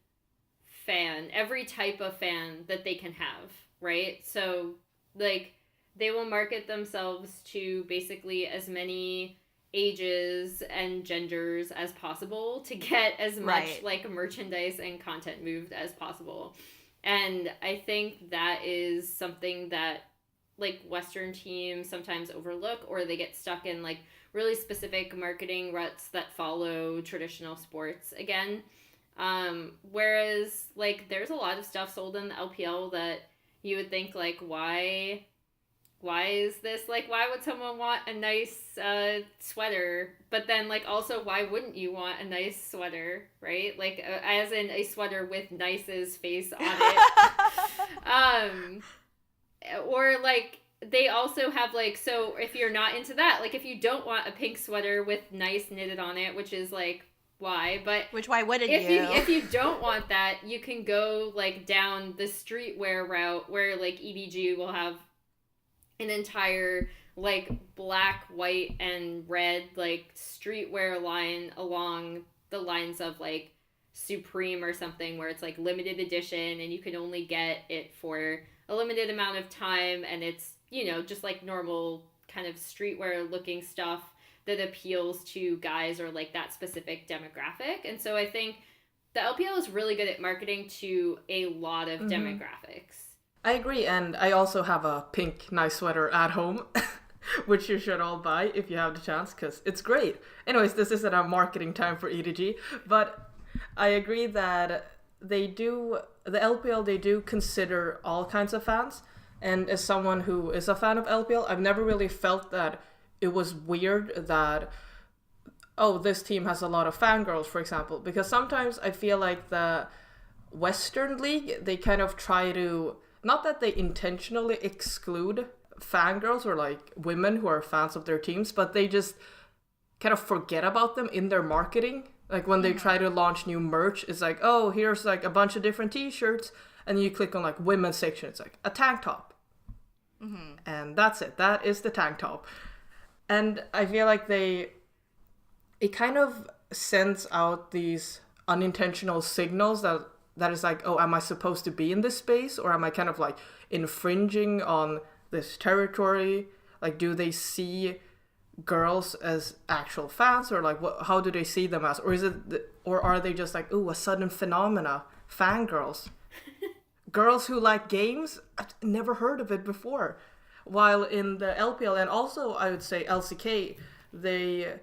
type of fan that they can have, right? So, like, they will market themselves to basically as many ages and genders as possible to get as much like merchandise and content moved as possible. And I think that is something that like Western teams sometimes overlook, or they get stuck in like really specific marketing ruts that follow traditional sports again. Whereas like there's a lot of stuff sold in the LPL that you would think like, why is this, like, why would someone want a nice sweater? But then, like, also, why wouldn't you want a nice sweater, right? Like, as in a sweater with Nice's face on it. Or, like, they also have like, so if you're not into that, like if you don't want a pink sweater with nice knitted on it, which is like why, but why wouldn't you? If you don't want that, you can go like down the streetwear route where like EDG will have an entire like black, white, and red like streetwear line along the lines of like Supreme or something, where it's like limited edition and you can only get it for a limited amount of time, and it's, you know, just like normal kind of streetwear looking stuff that appeals to guys or like that specific demographic. And so I think the LPL is really good at marketing to a lot of demographics. I agree, and I also have a pink nice sweater at home, which you should all buy if you have the chance, because it's great. Anyways, this isn't a marketing time for EDG, but I agree that the LPL, they do consider all kinds of fans, and as someone who is a fan of LPL, I've never really felt that it was weird that, oh, this team has a lot of fangirls, for example, because sometimes I feel like the Western League, they kind of try to, not that they intentionally exclude fangirls or like women who are fans of their teams, but they just kind of forget about them in their marketing. Like when they try to launch new merch, it's like, oh, here's like a bunch of different t-shirts, and you click on like women's section, it's like a tank top. And that's it. That is the tank top. And I feel like it kind of sends out these unintentional signals that is like, oh, am I supposed to be in this space, or am I kind of like infringing on this territory? Like, do they see girls as actual fans, or like how do they see them as, or is it or are they just like, ooh, a sudden phenomena, fangirls? Girls who like games? I've never heard of it before. While in the LPL, and also I would say LCK, they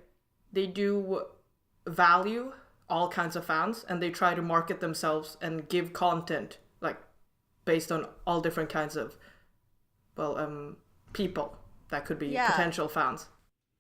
do value all kinds of fans, and they try to market themselves and give content like based on all different kinds of people that could be potential fans.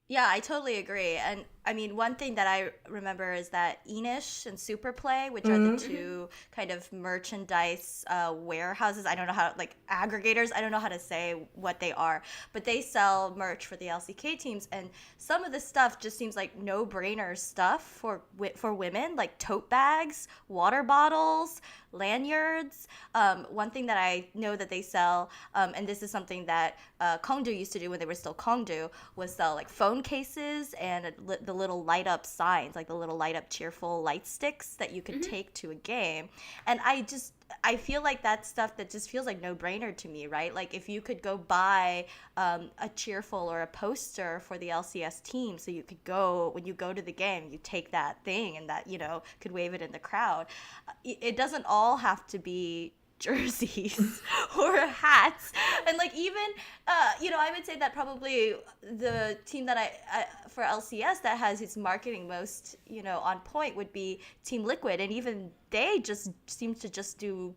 Yeah, I totally agree. And I mean, one thing that I remember is that Enish and Superplay, which are the two kind of merchandise warehouses, I don't know how, like aggregators, I don't know how to say what they are, but they sell merch for the LCK teams. And some of the stuff just seems like no-brainer stuff for women, like tote bags, water bottles, lanyards. One thing that I know that they sell, and this is something that Kongdu used to do when they were still Kongdu, was sell like phone cases and the little light up signs, like the little light up cheerful light sticks that you could take to a game. And I feel like that stuff that just feels like no brainer to me, right? Like if you could go buy a cheerful or a poster for the LCS team, so you could go, when you go to the game, you take that thing and that, you know, could wave it in the crowd. It doesn't all have to be jerseys or hats. And like even you know, I would say that probably the team that I for LCS that has its marketing most, you know, on point would be Team Liquid, and even they just seem to just do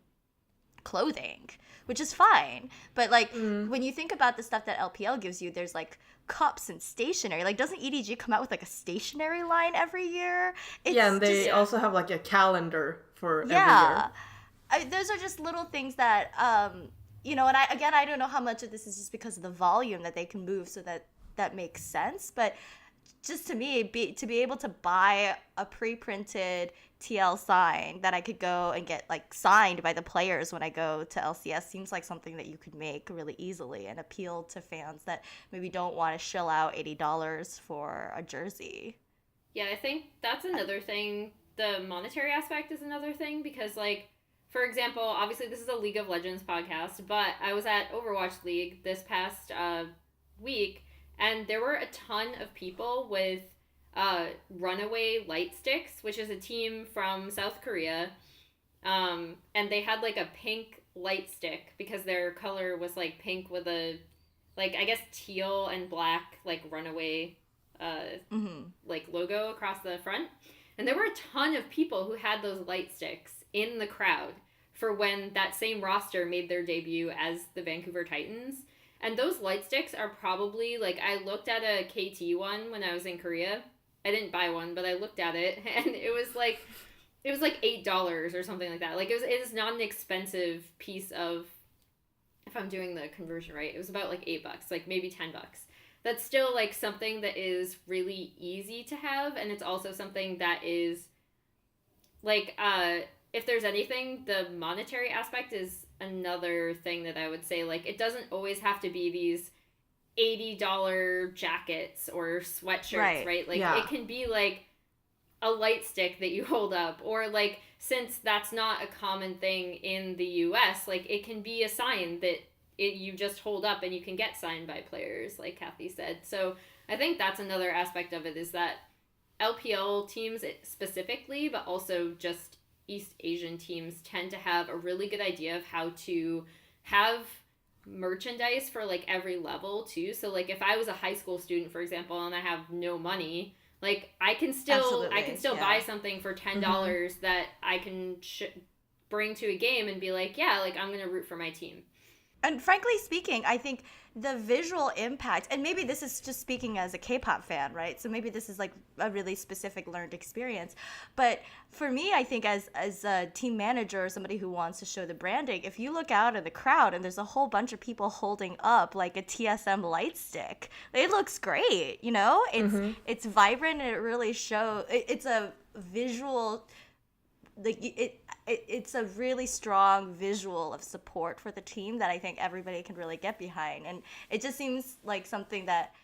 clothing, which is fine. But like when you think about the stuff that LPL gives you, there's like cups and stationery. Like, doesn't EDG come out with like a stationery line every year? And they also have like a calendar for every year. Those are just little things that, you know, and I don't know how much of this is just because of the volume that they can move, so that makes sense. But just to me, to be able to buy a pre-printed TL sign that I could go and get like signed by the players when I go to LCS seems like something that you could make really easily and appeal to fans that maybe don't want to shell out $80 for a jersey. Yeah, I think that's another thing. The monetary aspect is another thing, because like, for example, obviously this is a League of Legends podcast, but I was at Overwatch League this past week, and there were a ton of people with Runaway Light Sticks, which is a team from South Korea, and they had like a pink light stick because their color was like pink with a, like, I guess teal and black like Runaway like logo across the front. And there were a ton of people who had those light sticks in the crowd for when that same roster made their debut as the Vancouver Titans. And those light sticks are probably, like, I looked at a KT one when I was in Korea. I didn't buy one, but I looked at it, and it was like $8 or something like that. Like, it is not an expensive piece of if I'm doing the conversion right, it was about like $8, like maybe $10. That's still like something that is really easy to have, and it's also something that is like if there's anything, the monetary aspect is another thing that I would say. Like, it doesn't always have to be these $80 jackets or sweatshirts, right? Like, it can be like a light stick that you hold up, or like, since that's not a common thing in the US, like, it can be a sign that you just hold up and you can get signed by players, like Kathy said. So I think that's another aspect of it, is that LPL teams specifically, but also just East Asian teams, tend to have a really good idea of how to have merchandise for like every level too. So like, if I was a high school student, for example, and I have no money, like I can still buy something for $10 that I can bring to a game and be like, yeah, like I'm gonna root for my team. And frankly speaking, I think the visual impact, and maybe this is just speaking as a K-pop fan, right? So maybe this is like a really specific learned experience. But for me, I think as a team manager or somebody who wants to show the branding, if you look out in the crowd and there's a whole bunch of people holding up like a TSM light stick, it looks great, you know? It's vibrant, and it really shows. It's a visual, like it's a really strong visual of support for the team that I think everybody can really get behind. And it just seems like something that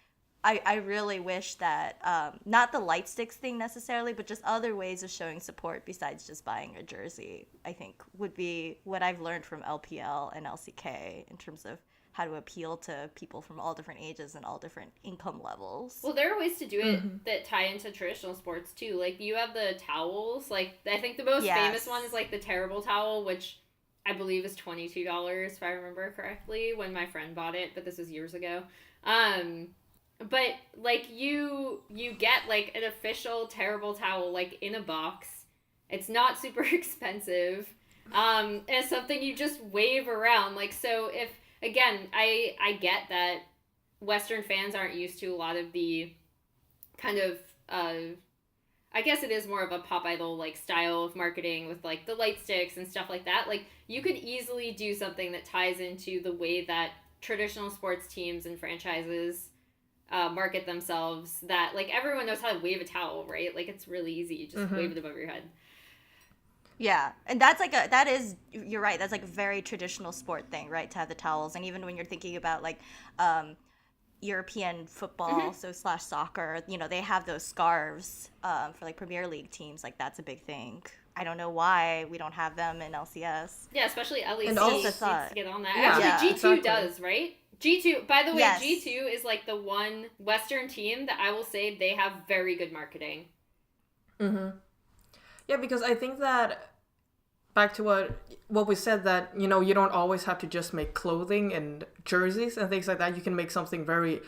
I really wish that, not the light sticks thing necessarily, but just other ways of showing support besides just buying a jersey, I think would be what I've learned from LPL and LCK in terms of how to appeal to people from all different ages and all different income levels. Well, there are ways to do it that tie into traditional sports too. Like, you have the towels. Like, I think the most famous one is like the terrible towel, which I believe is $22 if I remember correctly when my friend bought it, but this was years ago. But like you get like an official terrible towel like in a box. It's not super expensive. And it's something you just wave around. Like, so if, again, I get that Western fans aren't used to a lot of the kind of, I guess it is more of a pop idol like style of marketing with like the light sticks and stuff like that. Like, you could easily do something that ties into the way that traditional sports teams and franchises market themselves, that like everyone knows how to wave a towel, right? Like, it's really easy. You just wave it above your head. Yeah, and you're right, that's like a very traditional sport thing, right, to have the towels. And even when you're thinking about like European football, so / soccer, you know, they have those scarves for like Premier League teams. Like, that's a big thing. I don't know why we don't have them in LCS. Yeah, especially LEC and also needs to get on that. Yeah, actually, G2 exactly. does, right? G2, by the way, Yes. G2 is like the one Western team that I will say they have very good marketing. Yeah, because I think that, back to what we said, that, you know, you don't always have to just make clothing and jerseys and things like that. You can make something very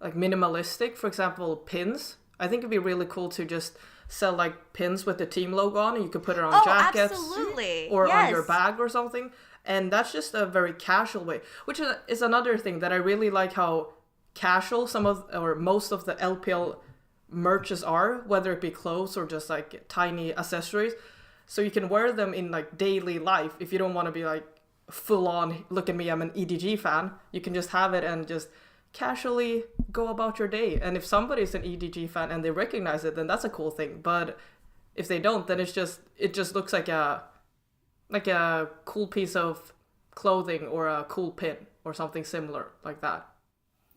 like minimalistic. For example, pins. I think it'd be really cool to just sell like pins with the team logo on, and you could put it on jackets absolutely. or on your bag or something. And that's just a very casual way, which is another thing that I really like, how casual most of the LPL merches are, whether it be clothes or just like tiny accessories. So you can wear them in like daily life. If you don't want to be like full on, look at me, I'm an EDG fan, you can just have it and just casually go about your day. And if somebody's an EDG fan and they recognize it, then that's a cool thing. But if they don't, then it just looks like a cool piece of clothing or a cool pin or something similar like that.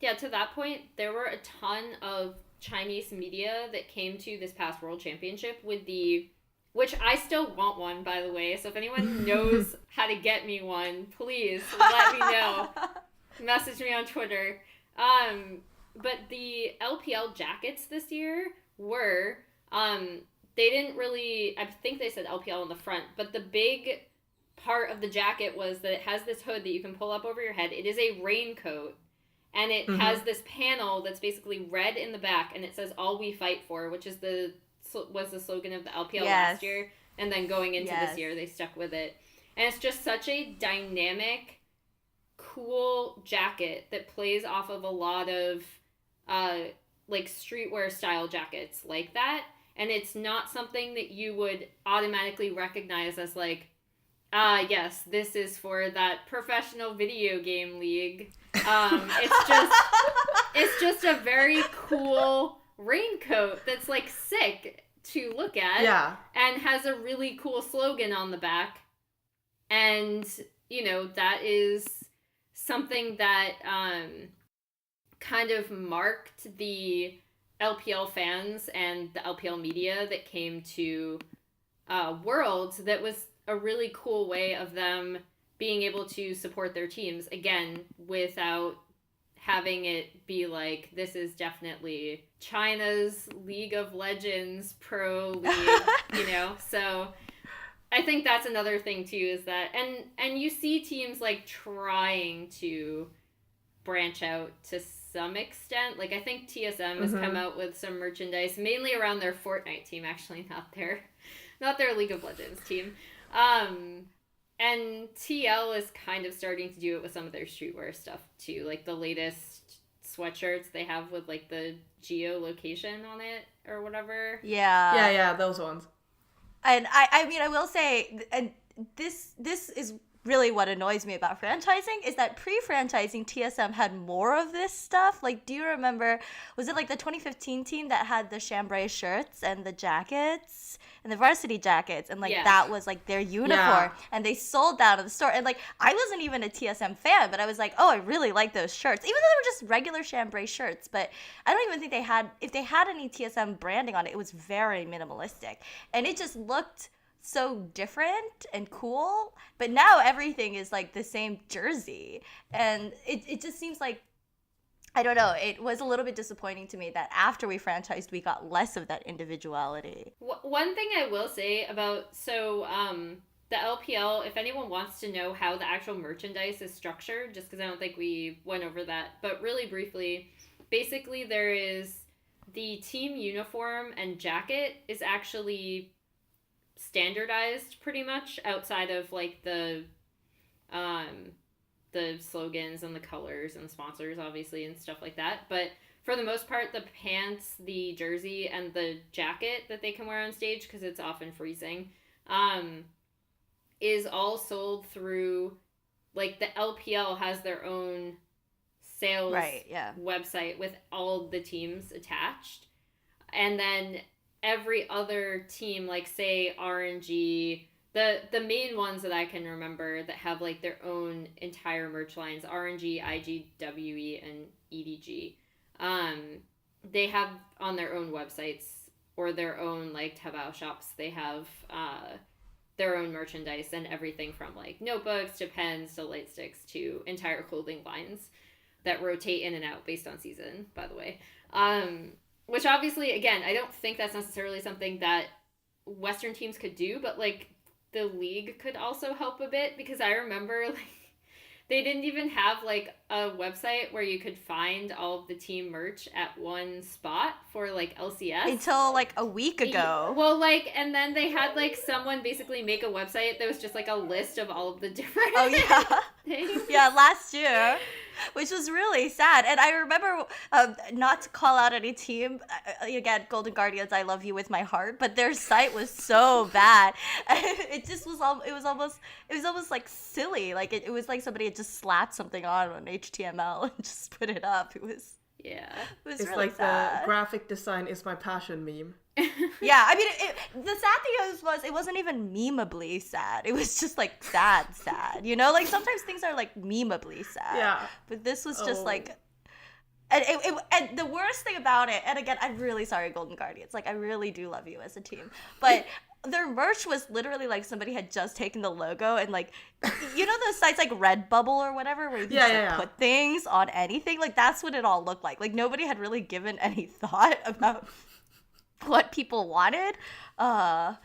Yeah, to that point, there were a ton of Chinese media that came to this past World Championship with which I still want one, by the way. So if anyone knows how to get me one, please let me know. Message me on Twitter. But the LPL jackets this year were, they didn't really, I think they said LPL on the front, but the big part of the jacket was that it has this hood that you can pull up over your head. It is a raincoat, and it has this panel that's basically red in the back, and it says "All We Fight For," which is was the slogan of the LPL last year, and then going into this year they stuck with it. And it's just such a dynamic, cool jacket that plays off of a lot of like streetwear style jackets like that. And it's not something that you would automatically recognize as like Yes, this is for that professional video game league. It's just a very cool raincoat that's like sick to look at. Yeah. And has a really cool slogan on the back. And, that is something that kind of marked the LPL fans and the LPL media that came to Worlds. That was a really cool way of them being able to support their teams, again, without having it be like, this is definitely China's League of Legends pro league, So I think that's another thing too, is that, and you see teams like trying to branch out to some extent. Like I think TSM has come out with some merchandise, mainly around their Fortnite team, actually, not their League of Legends team. And TL is kind of starting to do it with some of their streetwear stuff too, like the latest sweatshirts they have with like the geolocation on it or whatever. Yeah, those ones. And I mean, I will say, and this is really what annoys me about franchising, is that pre-franchising TSM had more of this stuff. Like, do you remember, was it like the 2015 team that had the chambray shirts and the jackets and the varsity jackets, and like that was like their uniform, and they sold that at the store. And like, I wasn't even a TSM fan, but I was like, oh, I really like those shirts, even though they were just regular chambray shirts. But I don't even think if they had any TSM branding on it, it was very minimalistic, and it just looked so different and cool. But now everything is like the same jersey, and it just seems like, I don't know, it was a little bit disappointing to me that after we franchised, we got less of that individuality. One thing I will say about, the LPL, if anyone wants to know how the actual merchandise is structured, just because I don't think we went over that, but really briefly, basically there is the team uniform and jacket is actually standardized pretty much, outside of like the slogans and the colors and sponsors, obviously, and stuff like that. But for the most part, the pants, the jersey, and the jacket that they can wear on stage, because it's often freezing, is all sold through, like, the LPL has their own sales website with all the teams attached. And then every other team, like, say, RNG, the main ones that I can remember that have, like, their own entire merch lines, RNG, IGWE, and EDG, they have on their own websites or their own, like, Taobao shops, they have their own merchandise and everything from, like, notebooks to pens to light sticks to entire clothing lines that rotate in and out based on season, by the way. Which obviously, again, I don't think that's necessarily something that Western teams could do, but, like, the league could also help a bit, because I remember, like, they didn't even have, like, a website where you could find all of the team merch at one spot for, like, LCS. Until, like, a week ago. Well, like, and then they had, like, someone basically make a website that was just, like, a list of all of the different things. Yeah, last year, which was really sad. And I remember, not to call out any team, again, Golden Guardians, I love you with my heart, but their site was so bad. It just was, it was almost like silly. Like, it was like somebody had just slapped something on HTML and just put it up. It was really it's sad. Like the graphic design is my passion meme. Yeah, I mean, the sad thing was it wasn't even memeably sad. It was just like sad, you know? Like, sometimes things are like memeably sad. Yeah. But this was just like, and the worst thing about it, and again, I'm really sorry, Golden Guardians. Like, I really do love you as a team. But their merch was literally like somebody had just taken the logo and, like, you know those sites like Redbubble or whatever where you can put things on anything? Like, that's what it all looked like. Like, nobody had really given any thought about what people wanted. I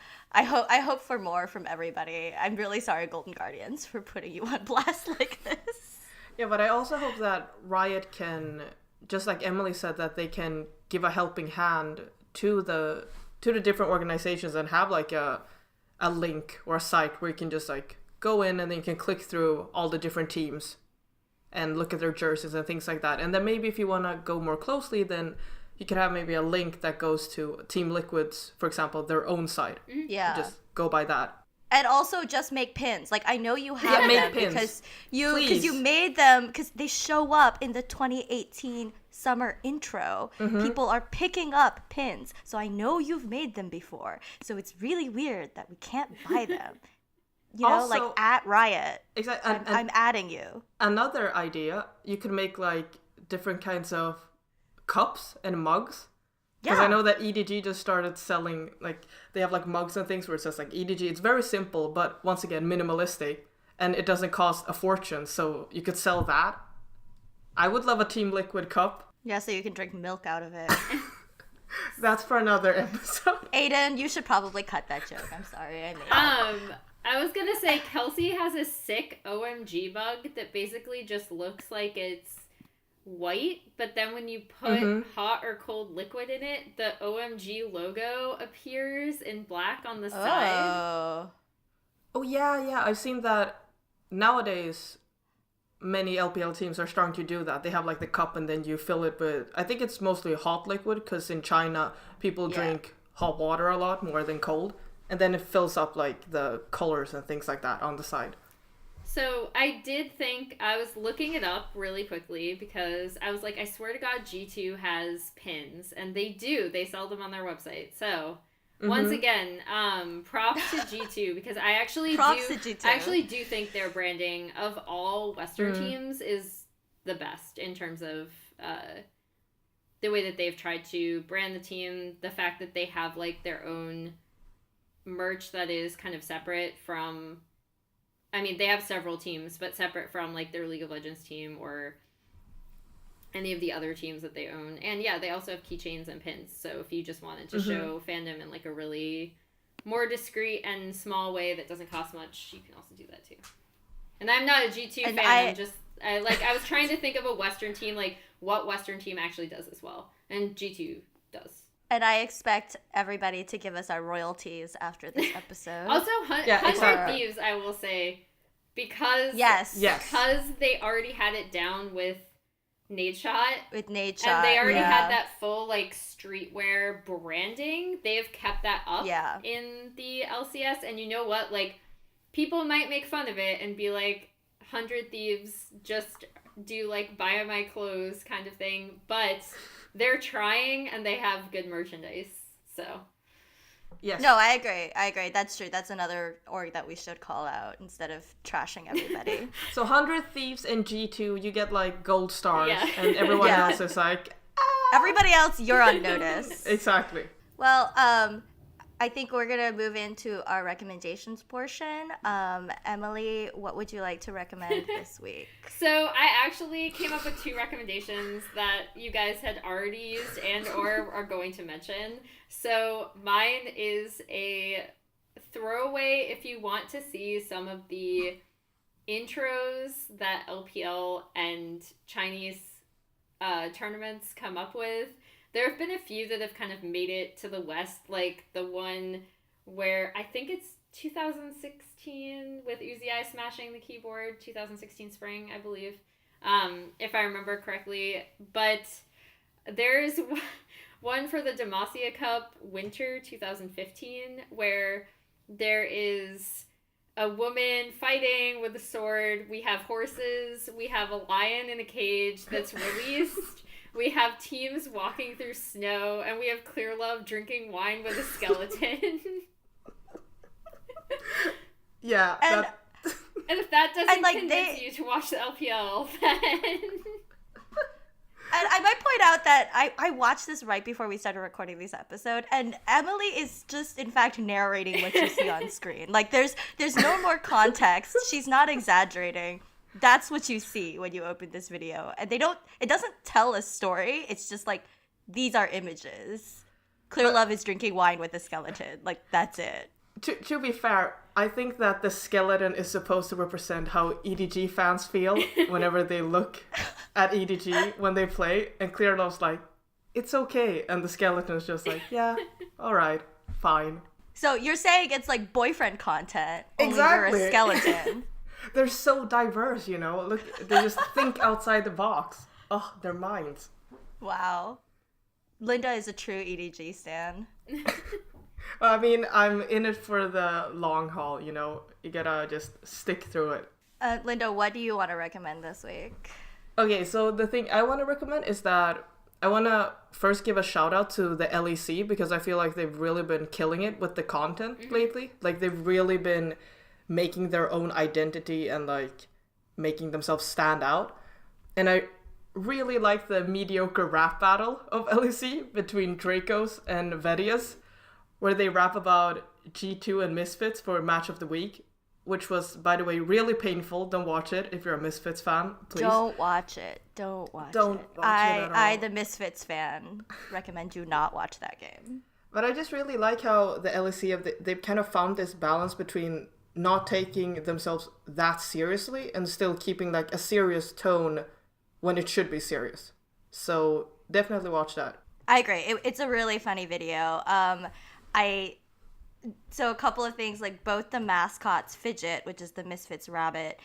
hope for more from everybody. I'm really sorry, Golden Guardians, for putting you on blast like this. Yeah, but I also hope that Riot can, just like Emily said, that they can give a helping hand to the different organizations and have like a link or a site where you can just like go in and then you can click through all the different teams and look at their jerseys and things like that. And then maybe if you want to go more closely, then you could have maybe a link that goes to Team Liquid's, for example, their own site. Yeah. Just go by that. And also just make pins. Like, I know you have make them pins. because you Please. made them because they show up in the 2018 summer intro. People are picking up pins. So I know you've made them before. So it's really weird that we can't buy them. You know, Also- like at Riot. Exactly. I'm adding you. Another idea, you could make like different kinds of cups and mugs. Because I know that EDG just started selling, like, they have, like, mugs and things where it says, like, EDG. It's very simple, but, once again, minimalistic. And it doesn't cost a fortune, so you could sell that. I would love a Team Liquid cup. Yeah, so you can drink milk out of it. That's for another episode. Aiden, you should probably cut that joke. I'm sorry, I made it. I was gonna say, Kelsey has a sick OMG mug that basically just looks like it's white, but then when you put hot or cold liquid in it, the OMG logo appears in black on the side. Oh, yeah, I've seen that nowadays. Many LPL teams are starting to do that. They have like the cup and then you fill it with, I think it's mostly hot liquid because in China people drink hot water a lot more than cold. And then it fills up like the colors and things like that on the side. So I did think, I was looking it up really quickly because I was like, I swear to God, G2 has pins. And they do. They sell them on their website. So once again, props to G2 because I actually do think their branding of all Western teams is the best in terms of the way that they've tried to brand the team, the fact that they have like their own merch that is kind of separate from, I mean, they have several teams, but separate from like their League of Legends team or any of the other teams that they own. And yeah, they also have keychains and pins. So if you just wanted to show fandom in like a really more discreet and small way that doesn't cost much, you can also do that too. And I'm not a G2 fan. I was trying to think of a Western team, like what Western team actually does as well. And G2 does. And I expect everybody to give us our royalties after this episode. Also, 100 Thieves, I will say, because because they already had it down with Nadeshot. With Nadeshot. And they already had that full, like, streetwear branding. They have kept that up in the LCS. And you know what? Like, people might make fun of it and be like, 100 Thieves just do, like, buy my clothes kind of thing. But they're trying and they have good merchandise. So... Yes. No, I agree. That's true. That's another org that we should call out instead of trashing everybody. So 100 Thieves in G2, you get like gold stars, and everyone else is like, Everybody else, you're on notice. Exactly. Well, I think we're gonna move into our recommendations portion. Emily, what would you like to recommend this week? So I actually came up with 2 recommendations that you guys had already used and or are going to mention. So mine is a throwaway if you want to see some of the intros that LPL and Chinese tournaments come up with. There have been a few that have kind of made it to the West, like the one where I think it's 2016 with Uzi smashing the keyboard, 2016 spring, I believe, if I remember correctly. But there's one for the Demacia Cup Winter 2015 where there is a woman fighting with a sword. We have horses. We have a lion in a cage that's released. We have teams walking through snow, and we have Clear Love drinking wine with a skeleton. Yeah. And if that doesn't convince you to watch the LPL, then... And I might point out that I watched this right before we started recording this episode, and Emily is just, in fact, narrating what you see on screen. Like, there's no more context. She's not exaggerating. That's what you see when you open this video. And it doesn't tell a story. It's just like, these are images. Clear Love is drinking wine with a skeleton. Like, that's it. To be fair, I think that the skeleton is supposed to represent how EDG fans feel whenever they look at EDG when they play. And Clear Love's like, it's okay. And the skeleton's just like, yeah, all right, fine. So you're saying it's like boyfriend content, only Exactly. you're a skeleton. They're so diverse, you know? Look, they just think outside the box. Oh, their minds. Wow. Linda is a true EDG stan. Well, I mean, I'm in it for the long haul, you know? You gotta just stick through it. Linda, what do you want to recommend this week? Okay, so the thing I want to recommend is that I want to first give a shout out to the LEC because I feel like they've really been killing it with the content lately. Like, they've really been making their own identity and, like, making themselves stand out. And I really like the mediocre rap battle of LEC between Dracos and Vedias, where they rap about G2 and Misfits for Match of the Week, which was, by the way, really painful. Don't watch it if you're a Misfits fan, please. Don't watch it. Don't watch it. I, the Misfits fan, recommend you not watch that game. But I just really like how the LEC, they've kind of found this balance between not taking themselves that seriously and still keeping, like, a serious tone when it should be serious. So definitely watch that. I agree. It's a really funny video. So a couple of things, like both the mascots, Fidget, which is the Misfits rabbit,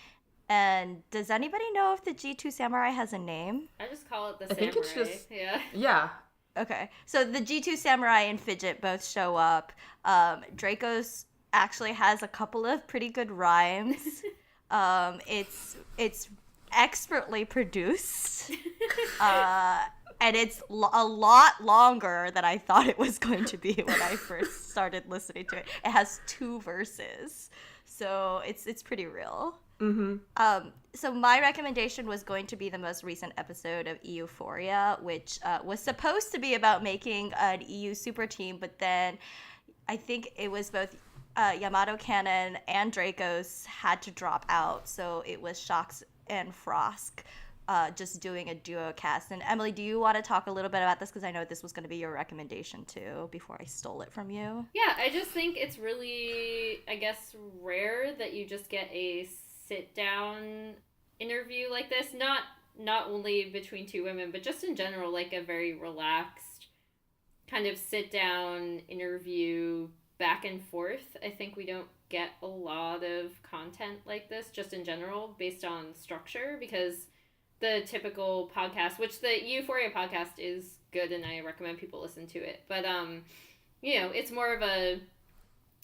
and does anybody know if the G2 Samurai has a name? I just call it the I Samurai. think it's just... Yeah. Okay. So the G2 Samurai and Fidget both show up. Dracos actually has a couple of pretty good rhymes. It's expertly produced. And it's a lot longer than I thought it was going to be when I first started listening to it. It has 2 verses, so it's pretty real. Mm-hmm. So my recommendation was going to be the most recent episode of Euphoria, which was supposed to be about making an EU super team, but then I think it was both Yamato Cannon and Dracos had to drop out, so it was Shox and Frosk just doing a duo cast. And Emily, do you want to talk a little bit about this? Because I know this was going to be your recommendation too, before I stole it from you. Yeah, I just think it's really, I guess, rare that you just get a sit-down interview like this. Not only between 2 women, but just in general, like a very relaxed kind of sit-down interview back and forth. I think we don't get a lot of content like this just in general based on structure, because the typical podcast, which the Euphoria podcast is good and I recommend people listen to it, but you know, it's more of a,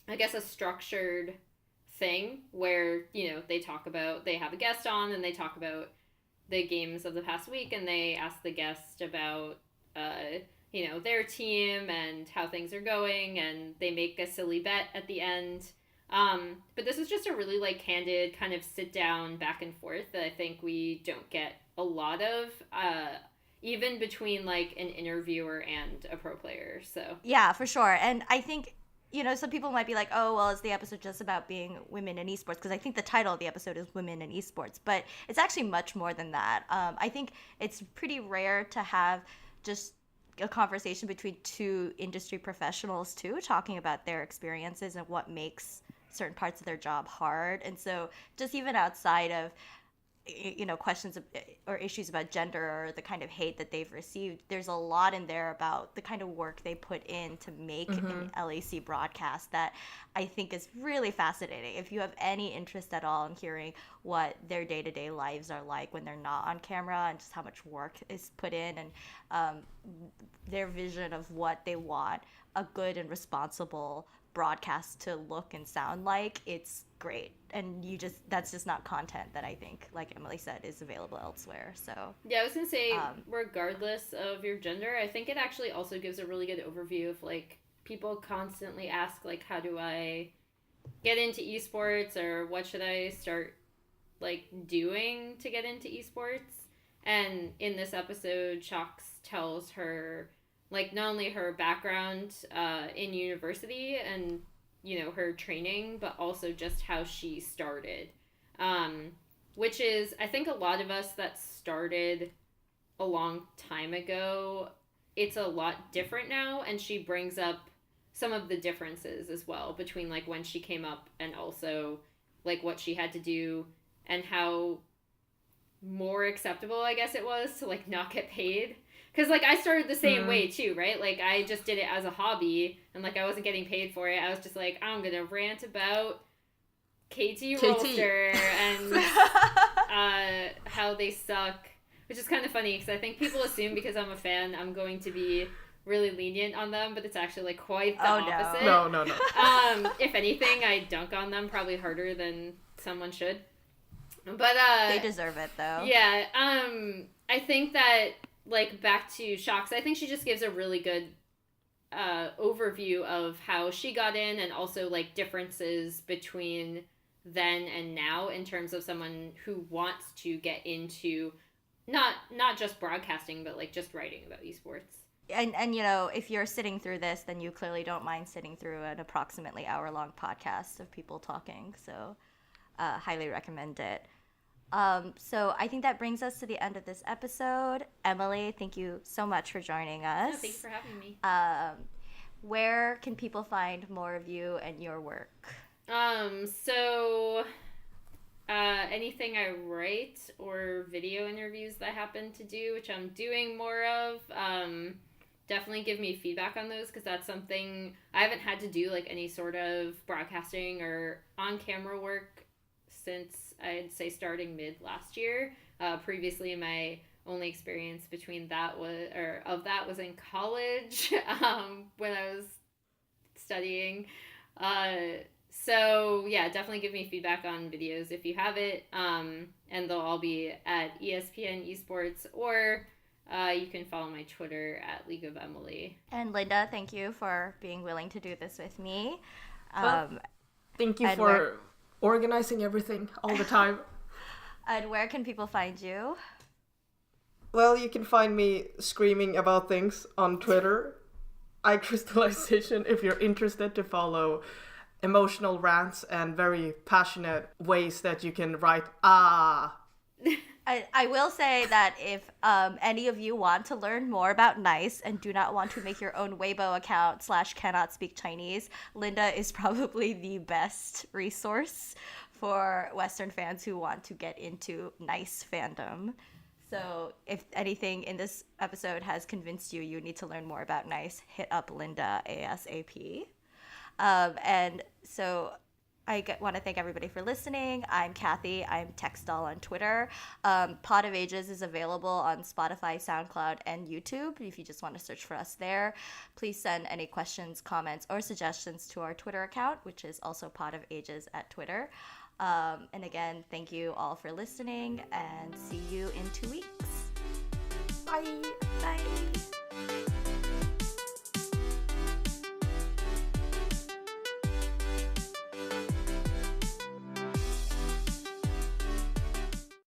I guess, a structured thing where, you know, they have a guest on and they talk about the games of the past week and they ask the guest about you know, their team and how things are going, and they make a silly bet at the end. But this is just a really, like, candid kind of sit down back and forth that I think we don't get a lot of, even between, like, an interviewer and a pro player. So yeah, for sure. And I think, you know, some people might be like, oh, well, is the episode just about being women in esports? Because I think the title of the episode is Women in Esports, but it's actually much more than that. I think it's pretty rare to have just a conversation between 2 industry professionals too, talking about their experiences and what makes certain parts of their job hard. And so just even outside of, you know, questions or issues about gender or the kind of hate that they've received, there's a lot in there about the kind of work they put in to make an LAC broadcast that I think is really fascinating. If you have any interest at all in hearing what their day-to-day lives are like when they're not on camera and just how much work is put in, and their vision of what they want a good and responsible broadcast to look and sound like, it's great. And that's just not content that I think, like Emily said, is available elsewhere. So yeah, I was gonna say, regardless of your gender, I think it actually also gives a really good overview of, like, people constantly ask, like, how do I get into esports, or what should I start, like, doing to get into esports. And in this episode, Shox tells her, like, not only her background in university and, you know, her training, but also just how she started. Which is, I think a lot of us that started a long time ago, it's a lot different now, and she brings up some of the differences as well between, like, when she came up and also, like, what she had to do and how more acceptable, I guess it was, to, like, not get paid. Because, like, I started the same way, too, right? Like, I just did it as a hobby, and, like, I wasn't getting paid for it. I was just like, I'm going to rant about KT Rolster and how they suck. Which is kind of funny, because I think people assume because I'm a fan, I'm going to be really lenient on them, but it's actually like quite the Oh, no. opposite. No. If anything, I dunk on them probably harder than someone should. But They deserve it, though. yeah, I think that, like, back to Shocks, I think she just gives a really good overview of how she got in, and also like differences between then and now in terms of someone who wants to get into not just broadcasting, but like just writing about esports. And you know, if you're sitting through this, then you clearly don't mind sitting through an approximately hour-long podcast of people talking. So highly recommend it. So I think that brings us to the end of this episode. Emily, thank you so much for joining us. No, thanks for having me. Where can people find more of you and your work? So anything I write or video interviews that I happen to do, which I'm doing more of, definitely give me feedback on those, because that's something I haven't had to do, like any sort of broadcasting or on-camera work since I'd say starting mid last year. Previously, my only experience between that was in college when I was studying. So yeah, definitely give me feedback on videos if you have it. And they'll all be at ESPN Esports, or you can follow my Twitter at League of Emily. And Linda, thank you for being willing to do this with me. Thank you for organizing everything all the time. And where can people find you? Well, you can find me screaming about things on Twitter. iCrystallization, if you're interested to follow emotional rants and very passionate ways that you can write I will say that if any of you want to learn more about Nice and do not want to make your own Weibo account / cannot speak Chinese, Linda is probably the best resource for Western fans who want to get into Nice fandom. So if anything in this episode has convinced you need to learn more about Nice, hit up Linda ASAP. And so I want to thank everybody for listening. I'm Kathy. I'm TextDoll on Twitter. Pod of Ages is available on Spotify, SoundCloud, and YouTube if you just want to search for us there. Please send any questions, comments, or suggestions to our Twitter account, which is also Pod of Ages at Twitter. And again, thank you all for listening, and see you in 2 weeks. Bye. Bye.